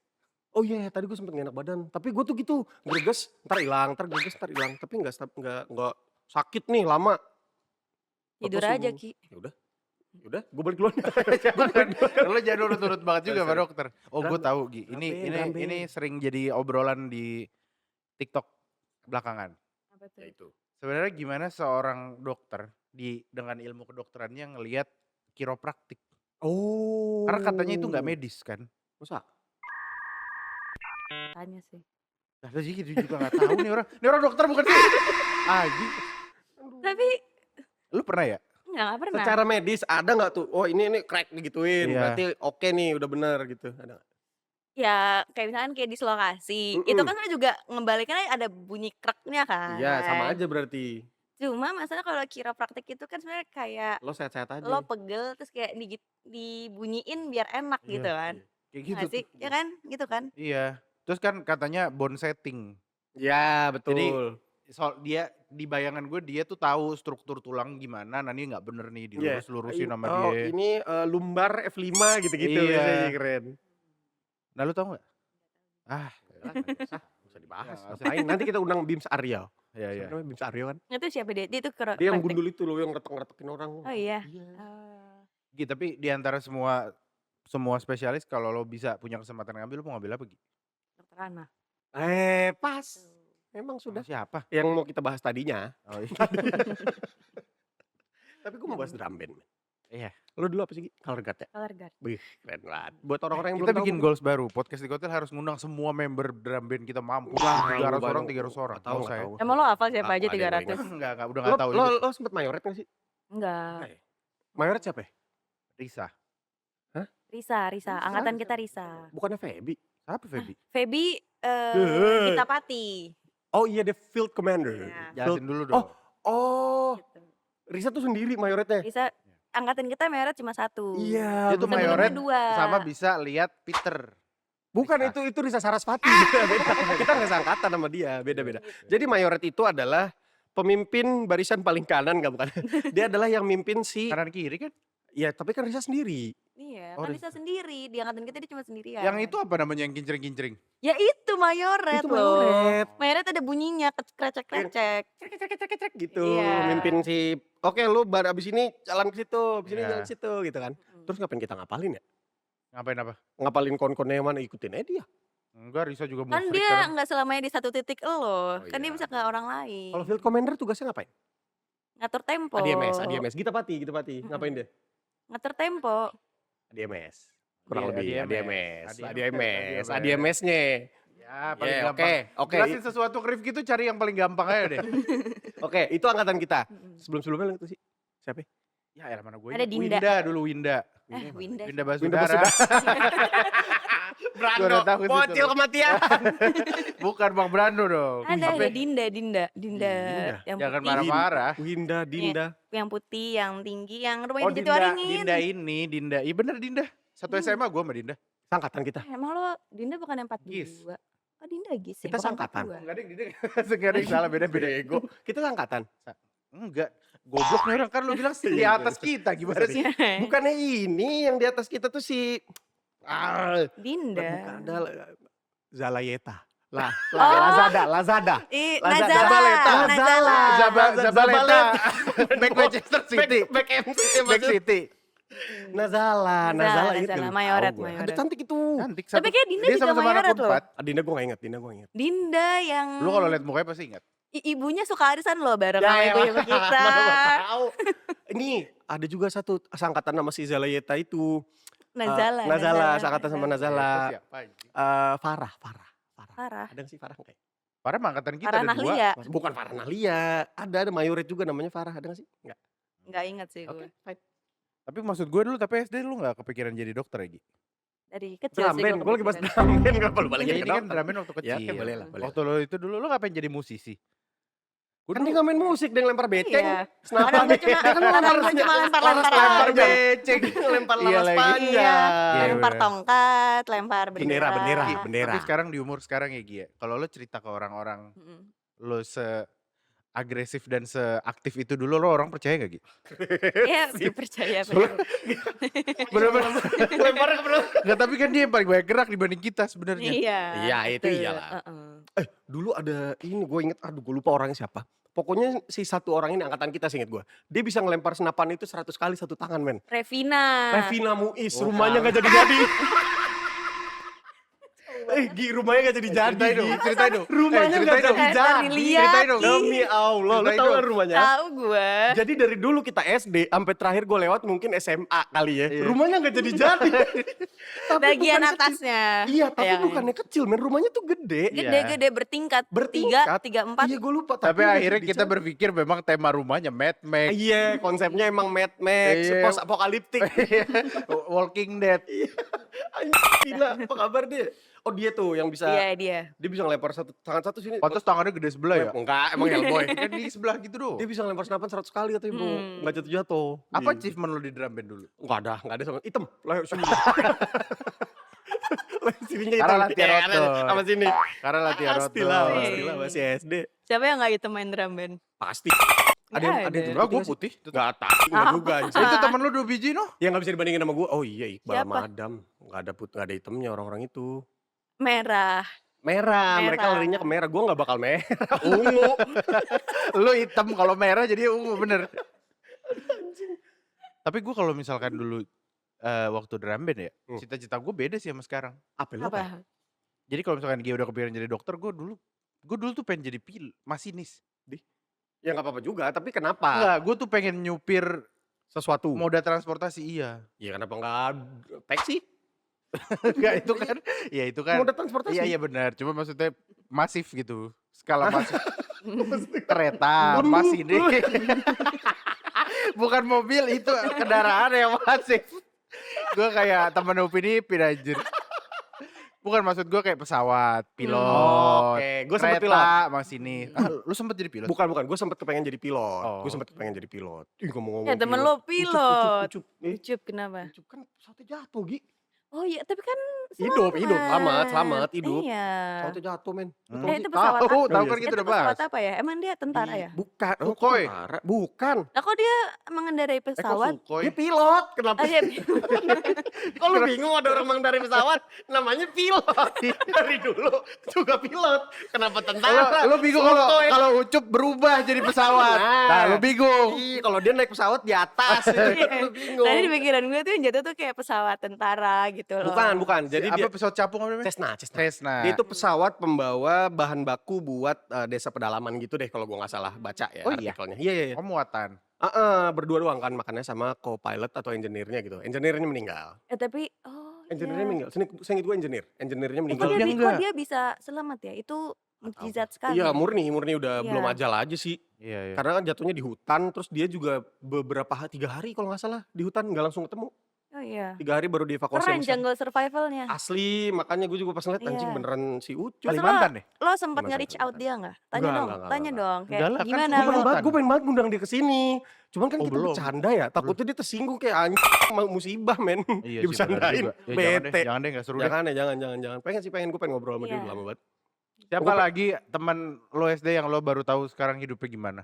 Oh iya, tadi gue sempet gak enak badan. Tapi gue tuh gitu, greges, ntar hilang, ntar greges, ntar hilang. Tapi nggak sakit nih lama. Tidur Apa aja, sembuh? Ki. Yaudah, gue balik duluan. Lu jangan urut-urut banget juga Sorry, Pak Dokter. Oh gue Drum- tahu Gi. drum Ini band. sering jadi obrolan di TikTok belakangan. Apa tuh? Ya itu. Sebenarnya gimana seorang dokter dengan ilmu kedokterannya ngelihat kiropraktik? Oh. Karena katanya itu nggak medis kan? Masa? Tanya sih. Nah, gitu juga nggak tahu nih orang. Ini orang dokter bukan sih? Aji. Tapi Lu pernah ya? nggak pernah. Secara medis ada nggak tuh? Oh ini crack digituin, Iya. berarti oke nih, udah bener gitu. Ada nggak? Ya kayak misalkan kayak dislokasi. Itu kan juga ngembalikannya ada bunyi kreknya kan. Iya, sama aja berarti. Cuma masalah kalau kiropraktik itu kan sebenarnya kayak Lo sehat-sehat aja. lo pegel terus kayak dibunyiin biar enak Iya, gitu kan. Kayak Nggak gitu sih? tuh. Ya kan? Gitu kan? Iya. Terus kan katanya bone setting. Ya betul. Jadi, soal dia di bayangan gue dia tuh tahu struktur tulang gimana. Nah ini nggak bener nih Iya. dilurus-lurusin sama Oh, dia. ini lumbar F5 gitu-gitu Iya. biasanya keren. Nah lu tau nggak? Ah, Nggak usah dibahas. Nggak usah. Ngapain? Nanti kita undang Bims Aryo. iya iya. Siapa namanya Bims Aryo kan? Itu siapa dia? Dia itu Dia yang gundul itu loh, yang retek-retekin orang. Oh iya. Iya. Gitu, tapi di antara semua spesialis kalau lo bisa punya kesempatan ngambil lo mau ngambil apa Gi? Dokter Ana. Pas. Memang Sama sudah. siapa? Yang mau kita bahas tadinya. Oh, iya. Tapi gue mau bahas drum band. Iya. Lo dulu apa sih? Color Guard ya? Color Guard. Wih, keren banget. Buat orang-orang yang Kita belum bikin tahu. goals baru. Podcast di Hotel harus ngundang semua member drum band kita mampu. Wah, 300 lu orang, banyak. 300 orang. Nggak tahu, Mau nggak saya. tahu. Emang lo hafal siapa Ah, aja ada yang 300? Enggak, udah nggak tahu Lo juga. sempet mayoret gak sih? Enggak. Mayoret siapa ya? Risa. Risa. Angkatan kita Risa. Bukannya Feby? Siapa Feby? Feby Deh. Gita Pati. Oh iya, dia Field Commander. Iya. Jelasin dulu dong. Oh, Gitu. Risa tuh sendiri mayoretnya. Risa angkatan kita merah cuma 1. Iya. Dia tuh Sebelumnya mayoret 2. sama bisa lihat Peter. Bukan Risa. itu Risa Sarasvati. Beda. Kita nggak seangkatan sama dia, beda-beda. Jadi mayoret itu adalah pemimpin barisan paling kanan, nggak bukan? Dia adalah yang mimpin si. Kanan kiri kan? Ya tapi kan Risa sendiri. Iya, Oh, kan Risa. Risa sendiri. Di angkatan kita dia cuma sendirian. Yang itu apa namanya yang kincring-kincring? Ya itu mayoret Itu loh. mayoret. Mayoret ada bunyinya, krecek-krecek. Cek gitu. Iya. Mimpin si. Oke, lu abis ini jalan ke situ, abis ini Iya. jalan ke situ gitu kan. Terus ngapain kita ngapalin ya? Ngapain apa? Ngapalin kon-konnya yang mana, ikutin aja dia. Enggak, Risa juga Kan musrik dia nggak selamanya di satu titik lo. Oh, Kan dia iya. bisa ke orang lain. Kalau Field Commander tugasnya ngapain? Ngatur tempo. ADMS. Gita Pati. Ngapain dia? Ngatur tempo. ADMS. Kurang Iya, lebih ADMS. ADMS-nya. Ya, paling Ya, gampang. oke. Jelasin sesuatu ke Rifki tuh cari yang paling gampang aja deh. Oke, itu angkatan kita. Mm-mm. Sebelum-sebelumnya itu sih. Siapa? Ya elah mana gue Ada ingat. Dinda. Winda dulu, Winda. Winda. Winda Winda Basudara. Brando, Gua udah tahu itu bocil tuh. kematian. Bukan Bang Brando dong. Ada Dinda Dinda. yang Jangan putih, marah-marah. Winda, Dinda. yang putih, yang tinggi, yang Oh rumahnya di Dinda, Jatiwaringin. Dinda ini, Dinda. Iya bener Dinda. Satu SMA gue sama Dinda. Angkatan kita. Emang lo Dinda bukan yang 42? Gis. Oh Dinda Gis ya, Kita bukan seangkatan. 42. Enggak ada yang Dinda. Enggak ada yang salah, beda-beda. Bego. Kita angkatan. Enggak. Goblok nih orang kan lu bilang di atas kita gimana sih? Bukannya ini yang di atas kita tuh si Dinda. bukan ada Zalayeta. Lah, Oh. Lazada. Nazala. Zabaleta. Nazala. Zabaleta. Back Manchester City. Back MC. Back City. Nazala gitu. Nazala, Lu Mayoret, tahu gua. Mayoret. Ada cantik itu. Cantik. Tapi kayak Dinda dia juga sama-sama anak Mayoret loh. Unpad. Dinda gue gak inget, Dinda yang Lu kalau lihat mukanya pasti ingat. ibunya suka arisan loh bareng Ya, sama elah. ibu-ibu kita. Mana gua tahu. Ini ada juga satu seangkatan nama si Zalayeta itu. Nazala. seangkatan sama Itu Nazala. siapa anjing? Farah. Parah. Ada sih Farah kayak? Farah mah angkatan kita Farah ada dua. Nahlia. Bukan Farah Nahlia. Ada Mayoret juga namanya Farah. Ada gak sih? Enggak. Enggak ingat sih Oke, gue. fine. Tapi maksud gue dulu, tapi SD lu gak kepikiran jadi dokter ya Gi? Dari kecil Drum sih band. Gue lagi bahas kepikiran. drum band. Kenapa lu balik Ya ke ini kan dokter? drum band waktu Ya, kecil. oke, boleh lah. Waktu lu itu dulu, lu ngapain jadi musisi? Kan dia gak main musik, dia lempar beceng. Iya. Senapan Orang gue dia. cuma, orang gue cuma lempar-lemparan. Lempar beceng. Lempar Iya laras lagi. panjang. Iya, lempar bener. tongkat, lempar bendera. Bendera. Tapi sekarang di umur sekarang ya Gi ya, kalau lu cerita ke orang-orang, Mm-mm. lu agresif dan seaktif itu dulu, lo orang percaya gak Gi? Iya, percaya. Bener-bener. Lemparnya ke belakang. Enggak, tapi kan dia yang paling banyak gerak dibanding kita sebenarnya. Iya. Iya, itu betul. iyalah. Heeh. Dulu ada ini, gue inget, gue lupa orangnya siapa. Pokoknya si satu orang ini angkatan kita seinget gue. Dia bisa ngelempar senapan itu 100 kali satu tangan, men. Revina. Revina Muiz, Oh, rumahnya gak jadi-jadi. Gi, rumahnya gak jadi-jadi. Ceritain dong, Gi. ceritain dong. Rumahnya Ceritain gak dong. jadi-jadi. Lihat, Ceritain dong. Gi. Demi Allah, lu Ceritain tau dong. kan rumahnya? Tahu gue. Jadi dari dulu kita SD, sampai terakhir gue lewat mungkin SMA kali ya. Iya. Rumahnya gak jadi-jadi. Tapi Bagian bukan kecil. atasnya. Iya, tapi Iya, bukannya kecil, men. Rumahnya tuh gede. Gede-gede bertingkat. Bertingkat. Tiga, empat. Iya, gue lupa. Tapi nggak akhirnya kita jadi-jadi. berpikir memang tema rumahnya Mad Max, Iya, konsepnya emang Mad Max, Iya. post apokaliptik. Walking Dead. Gila, apa kabar dia? Oh dia tuh yang bisa, Iya, dia. dia bisa ngelempar tangan satu sini. Pantes tangannya gede sebelah ya? Enggak, emang Hellboy. Kan di sebelah gitu doh. Dia bisa ngelempar senapan 100 kali katanya bro, nggak jatuh-jatuh. Apa Iya. achievement lo di drum band dulu? Nggak ada sama hitam. Leher sini. Leher sininya Karena hitam. latihan Iya, otot. sama sini. Karena latihan Pastilah, otot. pastilah masih SD. Siapa yang gak itu main drum band? Pasti. Ada yang Nggak ada. yang Enggak, gue putih. Nggak tahu, nggak juga. anjing. Itu temen lu 2 biji noh? Yang nggak bisa dibandingin sama gue. Oh iya, Iqbal Siapa? sama Adam. Nggak ada hitamnya orang-orang itu. Merah. Merah, mereka Merah. larinya ke merah. Gue nggak bakal merah. Ungu. Lu hitam, kalau merah jadi ungu, bener. Tapi gue kalau misalkan dulu waktu drum band ya, cita-cita gue beda sih sama sekarang. Apa lu apa? Apa? Jadi kalau misalkan Gia udah kepikiran jadi dokter, gue dulu tuh pengen jadi masinis. Ya nggak apa-apa juga, tapi kenapa? Enggak, gue tuh pengen nyupir Sesuatu. moda transportasi, iya. Ya kenapa nggak taksi? Enggak, itu kan, ya itu kan. Moda transportasi. Iya benar, cuma maksudnya masif gitu, skala masif. Kereta, masinis. Bukan mobil, itu kendaraan yang masif. Gue kayak temen Upin anjir. Bukan, maksud gue kayak pesawat, pilot, Oke, gue sempet kereta, pilot. masinis. Lu sempet jadi pilot? Bukan, gue sempet kepengen jadi pilot. Oh. Gue sempet kepengen jadi pilot. Ih, ngomong-ngomong Ya temen lo pilot. Ucup. Ucup kenapa? Ucup kan pesawatnya jatuh, Gi. Oh iya, tapi kan Hidup, selamat, hidup. Iya. Pesawatnya jatuh, men. Lu tahu Eh, sih? itu pesawat Tahu, apa? tahu Iya kan sih. kita Itu udah bahas. pesawat apa ya? Emang dia tentara ya? Bukan, Sukhoi. tentara. Bukan. Lah kok dia mengendarai pesawat? Sukhoi? Dia pilot. Kenapa? Ah, dia Kok lu bingung ada orang mengendarai pesawat? Namanya pilot. Dari dulu juga pilot. Kenapa tentara? Lu bingung Sukhoi. kalau Ucup berubah jadi pesawat. Nah, lu bingung. Iya, kalau dia naik pesawat di atas. Lu bingung. Tadi di pikiran gue tuh yang jatuh tuh kayak pesawat tentara gitu loh. Bukan. Jadi Apa dia pesawat capung apa namanya? Cessna. Cessna. Dia itu pesawat pembawa bahan baku buat desa pedalaman gitu deh kalau gua nggak salah baca ya Oh iya? artikelnya. Iya. muatan. Berdua doang kan makannya sama co-pilot atau engineer-nya gitu. Engineer-nya meninggal. Tapi oh Engineer-nya iya. meninggal. Seinget gue engineer-nya Kok meninggal. Dia enggak. dia bisa selamat ya? Itu mukjizat sekali. Iya, murni udah Iya. belum ajal aja sih. Iya, iya. Karena kan jatuhnya di hutan, terus dia juga 3 hari kalau nggak salah di hutan, nggak langsung ketemu. Oh iya. 3 hari baru dievakuasi Keren sama siapa. jungle survival-nya. Asli, makanya gue juga pas ngeliat anjing Iya. beneran si Ucup. Terus Kalimantan nih? lo sempet Kalimantan, nge-reach out dia nggak? Tanya dong, Enggak. tanya dong. Kayak Enggak lah, kan gimana semua lo? Gue pengen banget ngundang dia ke sini. Cuman kan Oh, kita belum. bercanda ya, takutnya dia tersinggung kayak anjing musibah men. Iya sih, benar Dibercandain. juga. Ya, jangan deh, Bete. jangan deh, nggak seru deh. Jangan. Pengen gue pengen ngobrol sama dia Iya. udah lama banget. Siapa lagi teman lo SD yang lo baru tahu sekarang hidupnya gimana?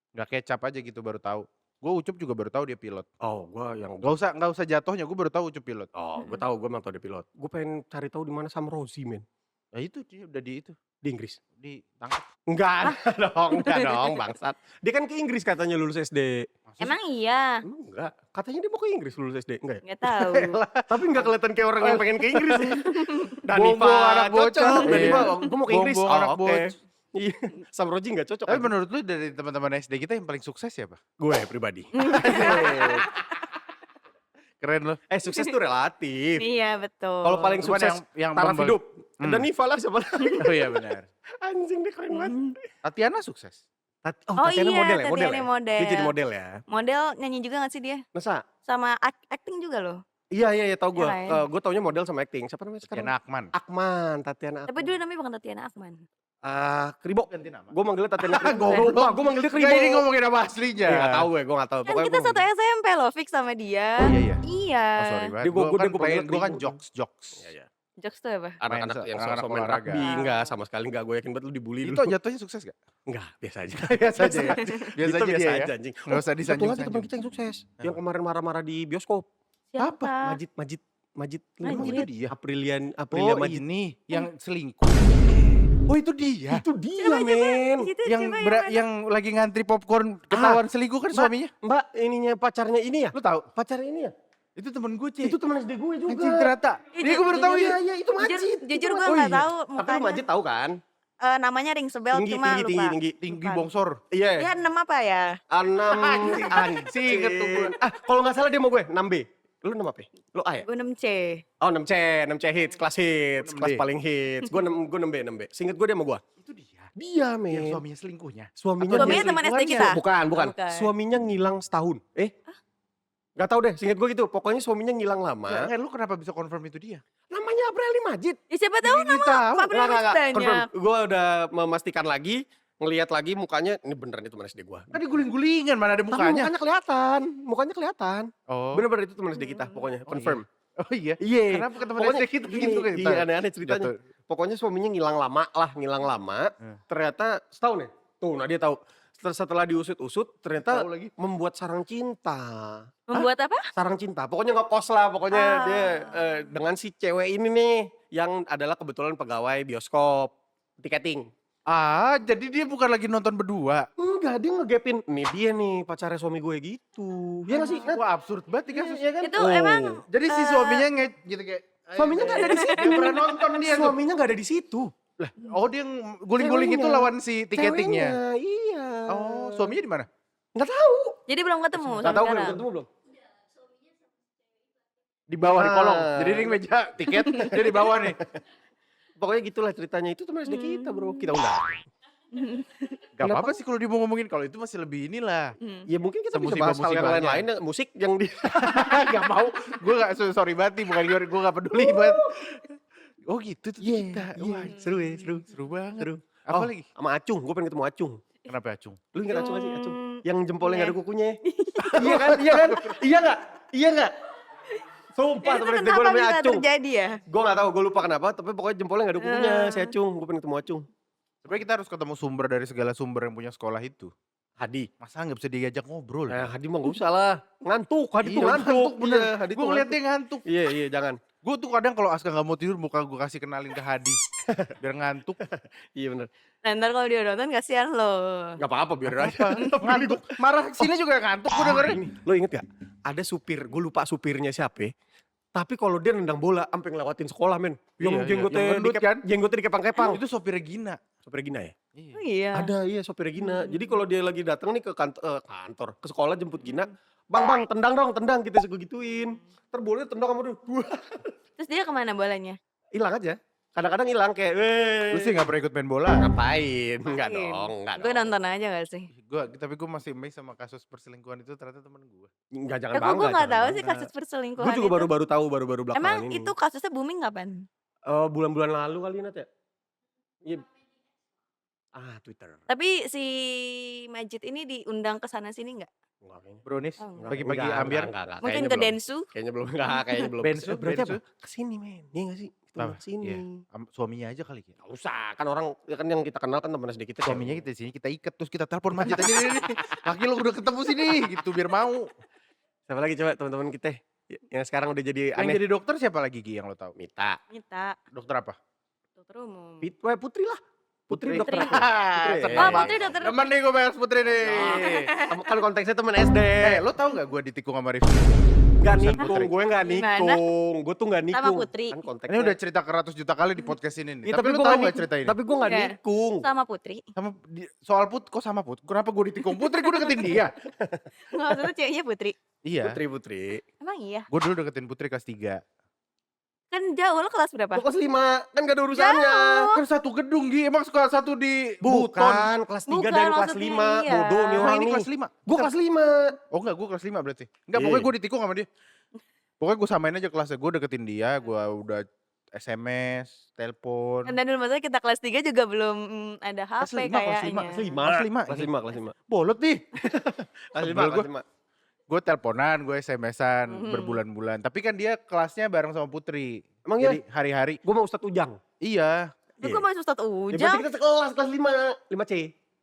Nggak kecap aja gitu baru tahu. Gue Ucup juga baru tahu dia pilot. Oh, gue yang Nggak usah jatuhnya, gue baru tahu Ucup pilot. Oh, gue tahu, gue memang tahu dia pilot. Gue pengen cari tahu di mana Sam Rosie, men. Nah itu dia udah di itu, Di Inggris. ditangkap. Enggak dong, bangsat. Dia kan ke Inggris katanya lulus SD. Emang iya? Enggak, katanya dia mau ke Inggris lulus SD, enggak ya? Nggak tahu. Tapi enggak kelihatan kayak orang yang pengen ke Inggris. Bombong anak bocah. Danifa, Iya. gue mau ke Inggris. Bombong anak Oke. bocah. Iya, Sam Rosie enggak cocok. Tapi aja. menurut lu dari teman-teman SD kita yang paling sukses siapa? Gue pribadi. Keren lo. Sukses tuh relatif. Iya betul. Kalau paling Cuman sukses yang taraf hidup. Hmm. Danifa lah siapa lagi. Oh iya benar. Anjing dia keren banget. Tatiana sukses. Oh Tatiana iya, model ya, Tatiana model. Dia jadi model ya. Model nyanyi juga gak sih dia? Masa? Sama acting juga loh. Iya tau gue. Iya kan? Gue taunya model sama acting. Siapa namanya sekarang? Tatiana Akman. Tatiana Tapi Akman. dulu namanya bukan Tatiana Akman. Kribo. Ganti nama. Gue manggilnya Tatiana Kribo. Goblok. Gue manggilnya Kribo. Enggak, ini ngomongin nama aslinya. Gak tau gue gak tau. Kan kita satu SMP loh fix sama dia. Oh, iya. Iya. Oh sorry banget. Dia gua Gue kan panggil gue kan Kribo. jokes. Iya. Jokes tuh apa? Anak-anak yang anak-anak sosok main olahraga. rugby. Enggak, sama sekali enggak. Gue yakin banget lu dibully Itu dulu. jatuhnya sukses gak? Enggak, biasa aja. Biasa aja ya. Biasa Itu aja dia ya. anjing. Nggak usah Satu lagi disanjung-sanjung. teman kita yang sukses. Yang kemarin marah-marah di bioskop. Siapa? Majid. Emang itu dia? Aprilia Oh Majid. ini yang selingkuh. Oh itu dia. Itu dia, men. Itu Yang siapa yang yang lagi ngantri popcorn ketahuan selingkuh kan suaminya. Mbak, ininya pacarnya ini ya? Lu tahu? Pacarnya ini ya? Itu temen gue, Ci. Itu teman SD gue juga. Anjing ternyata. Dia gue baru tahu ya. Iya, itu Majid. Jujur Itu gue Majid. nggak tahu Tapi lu mukanya. Majid tahu kan? Namanya ring sebel cuma lupa. Tinggi Bukan. bongsor. Iya. Dia 6 apa ya? 6 anjing. ketemu gue. Kalau nggak salah dia mau gue 6B. Lu 6 apa? Lu A ya? Gue 6C. Oh 6C hits, kelas hits, 6B. kelas paling hits. Gue 6B. Seinget gue dia sama gue. Itu dia. Dia, Yang men. suaminya selingkuhnya. Suaminya Suaminya teman SD kita? Bukan. Bukan. Suaminya ngilang setahun. Gak tau deh, seinget gue gitu. Pokoknya suaminya ngilang lama. Enggak, lu kenapa bisa confirm itu dia? Namanya Aprilia Majid. Ya siapa tahu nama Pak Primus banyak. Gue udah memastikan lagi, ngelihat lagi mukanya, ini beneran itu teman SD gue. Kan guling-gulingan mana ada Tapi mukanya. mukanya kelihatan. Oh. Bener-bener itu teman SD kita pokoknya, Oh, confirm. Oh iya. Iya. Kenapa ketemu Pokoknya SD kita gini, gitu kita? iya aneh-aneh ceritanya. Jatuh. Pokoknya suaminya ngilang lama. Ternyata setahun ya? Tuh, nah dia tahu. Setelah diusut-usut, ternyata Tahu lagi. membuat sarang cinta. Membuat apa? Sarang cinta, pokoknya ngekos lah, pokoknya dia dengan si cewek ini nih, yang adalah kebetulan pegawai bioskop, tiketing. Ah, jadi dia bukan lagi nonton berdua. Enggak, dia ngegapin, nih dia nih pacarnya suami gue gitu. Iya gak sih? Nat? Wah absurd banget nih kasus. Iya kan? Itu emang Jadi si suaminya gitu kayak. Suaminya nggak ada di situ. Dia pernah nonton dia tuh. Suaminya nggak ada di situ. Lah, oh dia guling-guling itu Ceweknya. lawan si tiketingnya. Ceweknya, iya. Oh, suaminya di mana? Nggak tahu. jadi belum ketemu Nggak sampai tahu belum, sekarang. ketemu belum? Di bawah di kolong. Ah. Jadi ini meja tiket dia di bawah nih. Pokoknya gitulah ceritanya. Itu teman SD kita bro. Kita undang. Gak apa-apa sih kalau dia mau ngomongin, kalau itu masih lebih inilah. Ya mungkin kita bisa Semusibah- bahas hal yang musibahnya. lain-lain. Musik yang di... Gak mau. Gue gak sorry banget nih, bukan gue gak peduli banget. Oh gitu tuh kita. Wah, Seru ya, seru. seru banget. Seru. Apa Oh, lagi? sama Acung. Gue pengen ketemu Acung. Kenapa Acung? Lu ingat Acung gak sih? Acung. Yang jempolnya Iya. gak ada kukunya. Iya kan? Iya kan? Iya gak? Iya gak? Sumpah Itu temen SD gue kenapa namanya bisa Acung. terjadi ya? Gue gak tahu, gue lupa kenapa. Tapi pokoknya jempolnya gak ada kukunya. Si Acung. Gue pengen ketemu Acung. Sebenarnya kita harus ketemu sumber dari segala sumber yang punya sekolah itu. Hadi. Masa gak bisa diajak ngobrol? Hadi mah gak usah lah. Ngantuk. Hadi tuh Iya, ngantuk. bener. Iya, Hadi Gue tuh ngeliat ngantuk. dia ngantuk. Iya, jangan. Gue tuh kadang kalau Aska gak mau tidur, muka gue kasih kenalin ke Hadi. Biar ngantuk. Iya bener. Nah, ntar kalau dia nonton kasihan loh. Gak apa-apa biar aja. Ngantuk. Marah sini juga ngantuk gue dengerin. Lo inget gak? Ada supir, gue lupa supirnya siapa. Tapi kalau dia nendang bola, sampai ngelewatin sekolah men. Iya, Yang jenggotnya yang gendut kan? jenggotnya dikepang-kepang. Itu sopir Regina. Sopir Regina ya? Oh iya. Ada iya sopir Gina. Jadi kalau dia lagi datang nih ke kantor, ke sekolah jemput Gina, Bang, tendang dong, tendang, kita suka gituin. Ntar bolanya tendang sama dia, Terus dia kemana bolanya? hilang aja. Kadang-kadang hilang kayak, Lu sih gak pernah ikut main bola? ngapain? Enggak Ngapain? dong, enggak Gue dong. nonton aja gak sih? Tapi gue masih amazed sama kasus perselingkuhan itu ternyata temen gue. Enggak, jangan Ya kok bangga. gue gak jangan tahu bangga. sih kasus perselingkuhan Gue juga itu. baru-baru tahu, baru-baru belakangan Emang ini. itu kasusnya booming kapan? Bulan-bulan lalu kali Nat ya? Iya. Twitter. Tapi si Majid ini diundang ke sana sini nggak? Enggak kayaknya. Bronis, Oh, enggak. bagi-bagi Enggak, ambiar. enggak. Mungkin Kayaknya ke belum. Densu? Kayaknya belum, kayaknya belum. Bensu, Berarti Bensu. apa? Kesini men, iya gak sih? Kita Apa? kesini. Iya. Suaminya aja kali ya. Gak usah, kan orang, ya kan yang kita kenal kan teman SD kita. Suaminya kita di sini, kita ikat terus kita telepon Majid aja nih. Laki lu udah ketemu sini gitu biar mau. Siapa lagi coba teman-teman kita yang sekarang udah jadi Yang aneh? jadi dokter siapa lagi Gi yang lo tahu? Mita. Minta Dokter apa? dokter umum. Putri lah. Putri dokter. Putri. Putri. Oh, Putri dokter. Temen nih gue bahas Putri nih. Kan konteksnya teman SD. Lo tau gak gue ditikung sama Rifki? Gak Urusan nikung, Putri. gue gak Gimana? nikung. Gue tuh gak nikung. Sama Putri. Kan konteksnya. Ini udah cerita ke 100 juta kali di podcast ini nih. Iya, Tapi lo gua tau nggak gak nikung. cerita ini? Tapi gue gak Enggak. nikung. Sama Putri. Sama soal kok sama Put? Kenapa gue ditikung Putri? Gue deketin dia. Nggak, maksudnya ceweknya Putri. Iya. Putri. Emang iya? Gue dulu deketin Putri kelas 3. Kan jauh, lo kelas berapa? Gue kelas 5, kan gak ada urusannya. Kan satu gedung Gi. Emang suka satu di Buton. Bukan, kelas 3 Bukan, dan kelas maksudnya 5. iya. Bodoh nih Oh, orang ini nih. kelas 5. Gue kelas 5. Oh enggak, gue kelas 5 berarti. Enggak, Iya. pokoknya gue ditikung sama dia. Pokoknya gue samain aja kelasnya. Gue deketin dia, gue udah SMS, telepon. Dan dulu maksudnya kita kelas 3 juga belum ada Kelas HP 5, kelas 5, kayaknya. kelas 5. Kelas 5. Kelas 5, kelas 5. Bolot nih. Kelas 5, Sebel kelas 5. Gue teleponan, gue SMS-an Mhm. berbulan-bulan. Tapi kan dia kelasnya bareng sama Putri. Emang ya? Jadi hari-hari. Gue mau Ustadz Ujang. Iya. Itu gue masih Ustadz Ya Ujang berarti kita sekelas, kelas 5. 5C.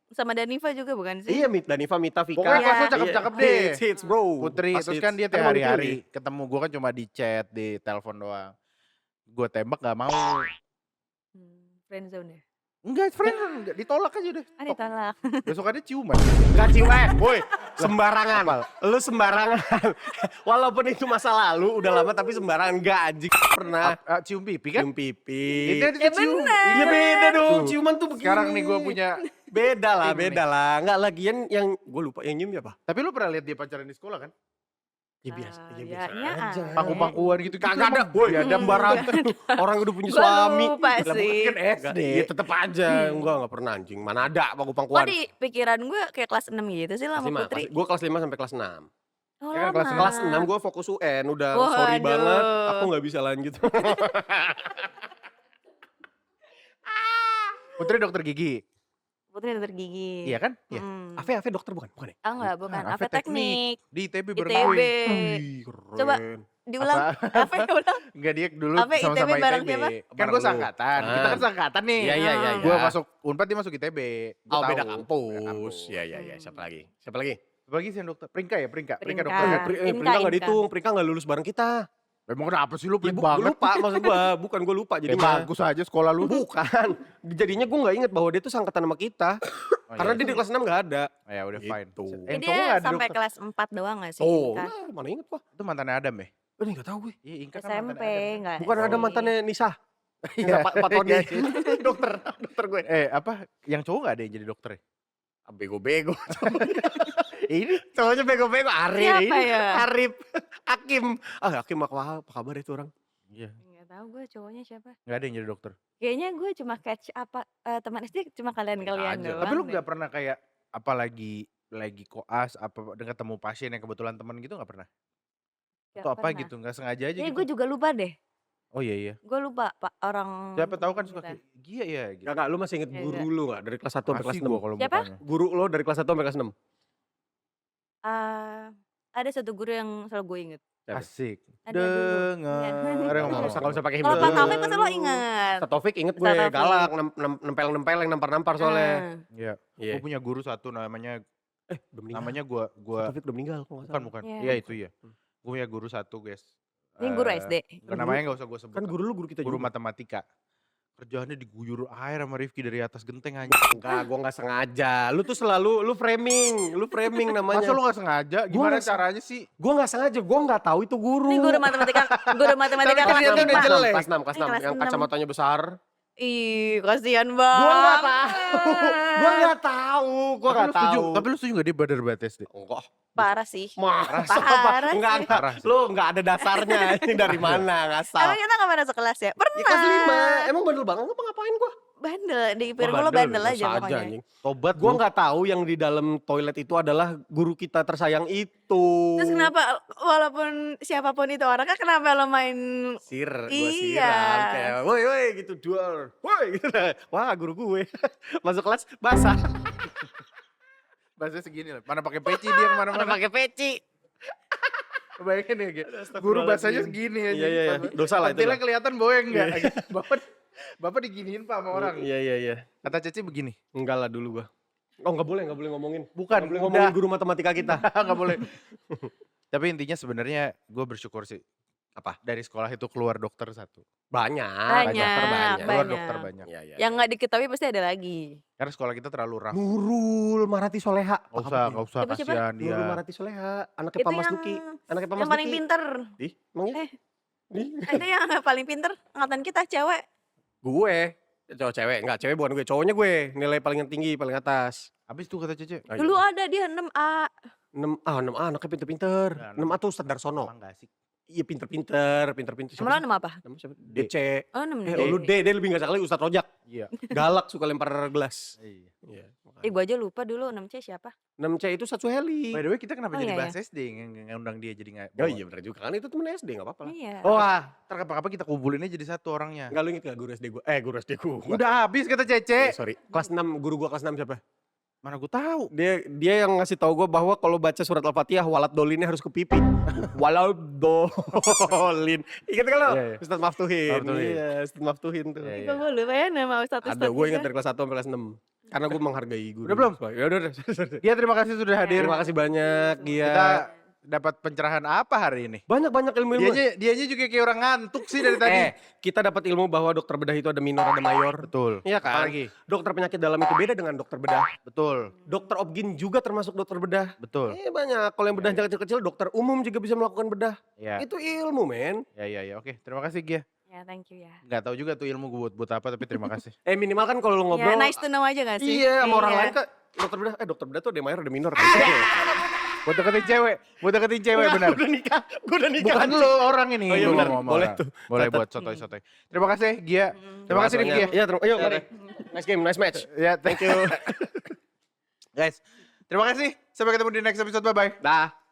sama Danifa juga bukan sih? Iya, Danifa, Mita, Vika. Pokoknya Iya. kelasnya cakep-cakep deh. Hits, bro. Putri, Pas terus hits. kan dia tiap mau hari-hari ketemu. Gue kan cuma di chat, di telepon doang. Gue tembak gak mau. Friendzone ya? Enggak, friend, enggak, ditolak aja deh. Ah ditolak. Besokannya ciuman. Gak ciuman, boy. Sembarangan. Lu sembarangan. Walaupun itu masa lalu, udah lama tapi sembarangan. Gak anjing pernah. Cium pipi kan? Cium pipi. Itu Ya cium. bener. Iya beda dong, Tuh. ciuman tuh begini. Sekarang nih gue punya. Beda lah, Ini beda lah. Enggak lagian yang gue lupa yang nyium apa? Tapi lu pernah lihat dia pacaran di sekolah kan? Ya biasa, ya ya, biasa ya aja. ada. Pangku-pangkuan gitu. Kagak ada, boy. Ya ada Sembarangan. Orang udah punya Gua suami. lupa Lah, sih. bukan kan SD. Ya tetep aja. Enggak pernah anjing. Mana ada Kok pangku-pangkuan. di pikiran gue kayak kelas 6 gitu sih lah sama Putri? Gue kelas 5 sampai kelas 6. Oh Ya kan lama. Kelas 6 gue fokus UN. Udah sorry Waduh. banget. Aku gak bisa lanjut. Putri dokter gigi. Putri dokter gigi. Iya kan? Iya. Ave dokter bukan? Bukan ya? Ah enggak, bukan. Ah, Ave teknik. Di ITB bareng ITB. gue. Wih, keren. Coba diulang. Ave ulang. Enggak, dia dulu Ave sama-sama ITB bareng siapa? Kan Bareng gue lu. seangkatan. Kita kan seangkatan nih. Iya, iya, iya. Gue iya. masuk Unpad, dia masuk ITB. Gua Oh, tahu. beda Beda kampus. Iya, iya, iya. Siapa lagi? Siapa lagi? Apa lagi sih yang dokter? Pringka ya? Pringka Pringka. dokter ya? Inka, Pringka gak Inka. dihitung. Pringka gak lulus bareng kita. Emang kenapa sih lu Ya, pelit gue banget? lupa maksud gue. Bukan gue lupa. Ya Jadi bagus aja sekolah lu. Bukan. Jadinya gue gak inget bahwa dia tuh sangkatan sama kita. Oh, Karena iya. dia di kelas 6 gak ada. Ya udah fine. Gitu. Yang Dia cowok nggak ada sampai dokter? kelas 4 doang gak sih? Oh, Inka? nah, mana inget gua. Itu mantannya Adam ya? Ini gak tahu gue. Iya, Inka kan SMP mantannya Adam. enggak? Bukan ada mantannya Nisa. Iya. Pak Tony. dokter gue. Apa? Yang cowok gak ada yang jadi dokter ya? Bego-bego. Ini Cowoknya bego-bego. Arif. Siapa ya? Arif. Hakim. Hakim apa kabar itu orang? Iya, Enggak tahu gue cowoknya siapa. gak ada yang jadi dokter. Kayaknya gue cuma catch apa teman SD cuma kalian-kalian aja. doang. Tapi lu deh. gak pernah kayak apa lagi koas apa dengan ketemu pasien yang kebetulan teman gitu gak pernah? Nggak Atau apa pernah. gitu, gak sengaja aja Iya, gitu? gue juga lupa deh. Oh iya. Gue lupa Pak orang. Siapa tahu kan suka beneran. kayak Gia ya gitu. Enggak, lu masih inget Iya, guru iya. lu gak? Dari kelas 1 sampai kelas Masih 6. gua kalau Siapa? mukanya. Guru lo dari kelas 1 sampai kelas 6. Ada satu guru yang selalu gue inget. Siapa? Asik. Ada dulu. Dengar. Iya. Ada yang ngomong. Gak usah pakai Kalau himne. Pak Taufik pasti lo inget. Ustaz Taufik inget gue Ustaz Taufik. galak, nempel-nempel yang nampar-nampar soalnya. Iya. Iya. Gue punya guru satu namanya Udah meninggal. gua Ustaz Taufik udah meninggal kok nggak salah. bukan. Iya. Iya itu ya. Gue punya guru satu, guys. Ini guru SD. Bukan namanya gak usah gue sebut. Kan guru lu guru kita Guru juga. matematika. Kerjaannya diguyur air sama Rifki dari atas genteng aja. Enggak, gue gak sengaja. Lu tuh selalu, lu framing namanya. Masa lu gak sengaja? Gimana nggak- caranya sih? Gue gak sengaja, gue gak tahu itu guru. Ini guru matematika Tapi kelas ternyata udah 5. jelek. Kelas 6, Ini kelas yang 6. kacamatanya besar. Ih, kasihan Gua nggak banget. tahu. Gua nggak tahu. Gua Tapi nggak lu setuju, tahu. tapi lu setuju gak dia badar buat SD? Enggak. Parah sih. Masa Parah Enggak, sih. enggak. Parah sih. Lu enggak ada dasarnya. Ini dari mana? Ngasal. Emang kita gak pernah sekelas ya? Ya Pernah. kelas 5. Emang bandel banget apa ngapain gua? Bandel, di Gua piring lo bandel biasa aja pokoknya. anjing. Tobat Gua lu. nggak tahu yang di dalam toilet itu adalah guru kita tersayang itu. Terus kenapa walaupun siapapun itu orangnya kenapa lo main Gua Iya. siram kayak woi gitu duar. Woi gitu. Wah, guru gue. Masuk kelas basah. Bahasanya segini lah. Mana pakai peci dia kemana-mana. pakai peci. Bayangin ya, Ge. Astagfirullahaladzim. Guru bahasanya segini aja. Iya, iya. Dosa lah itu Pentilnya lah. kelihatan boeng enggak? Bapak diginiin Pak sama orang. Iya. Kata Ceci begini. Enggak lah dulu gua. Oh, enggak boleh ngomongin. Bukan, Nggak boleh udah. ngomongin guru matematika kita. Enggak boleh. Tapi intinya sebenarnya gue bersyukur sih. Apa? Dari sekolah itu keluar dokter satu. Banyak. Banyak. Keluar Banyak. dokter banyak. Iya, iya. yang nggak diketahui pasti ada lagi. Karena sekolah kita terlalu rough. Nurul Marati Soleha. Gak usah Siapa? kasihan dia. Nurul Marati Soleha, anaknya Itu Pak Mas yang Duki. Anaknya Pak Mas yang paling Duki. pinter. Ih, emangnya? Eh. Ih. Ada yang paling pinter angkatan kita cewek. Gue. Cowok cewek, enggak cewek bukan gue, cowoknya gue. Nilai paling tinggi, paling atas. Habis tuh kata Cece. Ah, Dulu iya. ada dia 6A. 6A anaknya pinter-pinter. Nah, 6A tuh Standar Sono. Emang gak asik. Iya pinter-pinter. Emang lo 6 apa? Nama siapa? D. DC. Oh 6 Lu D lebih gak sekali Ustadz Rojak. Iya. Galak suka lempar gelas. Iya. Iya. Gue aja lupa dulu 6C siapa. 6C itu Satsu Heli. By the way kita kenapa Oh, jadi iya, bahas SD ngundang dia jadi nggak? Oh iya bener juga kan itu temen SD gak apa-apa lah. Iya. Wah, ntar kapan-kapan kita kumpulin aja jadi satu orangnya. Enggak lu inget gak guru SD gue? Guru SD gue. Udah habis kata Cece. Sorry. Kelas 6, guru gua kelas 6 siapa? Mana gue tahu. Dia yang ngasih tahu gue bahwa kalau baca surat Al-Fatihah walat dolinnya harus ke pipi. Walau dolin. Ingat kan lo? Iya, iya. Ustadz Maftuhin. Maftuhin. Iya, Ustadz Maftuhin tuh. Iya, iya. Gue lupa ya nama Ustadz Ada, gue ingat dari kelas 1 sampai kelas 6. Karena gue menghargai guru. Udah belum? Ya udah. Dia terima kasih sudah hadir. Terima kasih banyak. Iya. Kita dapat pencerahan apa hari ini? Banyak ilmu-ilmu. Dianya juga kayak orang ngantuk sih dari tadi. Kita dapat ilmu bahwa dokter bedah itu ada minor, ada mayor. Betul. Iya kan? Apalagi? Dokter penyakit dalam itu beda dengan dokter bedah. Betul. Dokter obgyn juga termasuk dokter bedah. Betul. Banyak. Kalau yang bedahnya kecil-kecil, dokter umum juga bisa melakukan bedah. Ya. Itu ilmu, men. Ya. Oke, terima kasih Gia. Ya thank you ya. Gak tahu juga tuh ilmu gue buat apa tapi terima kasih. Minimal kan kalau lu Ya ngobrol. nice to know aja gak sih? Iya, sama orang Iya. lain kan dokter bedah tuh ada mayor, ada minor kan. Buat deketin cewek benar. Gue udah nikah. Bukan lo orang ini. Oh iya Gua benar, ngomong boleh orang. tuh. Boleh buat sotoy-sotoy. Terima kasih Gia. Terima kasih nih Gia. Iya, ayo. Nice game, nice match. Ya, thank you. Guys, terima kasih. Sampai ketemu di next episode. Bye-bye. Dah.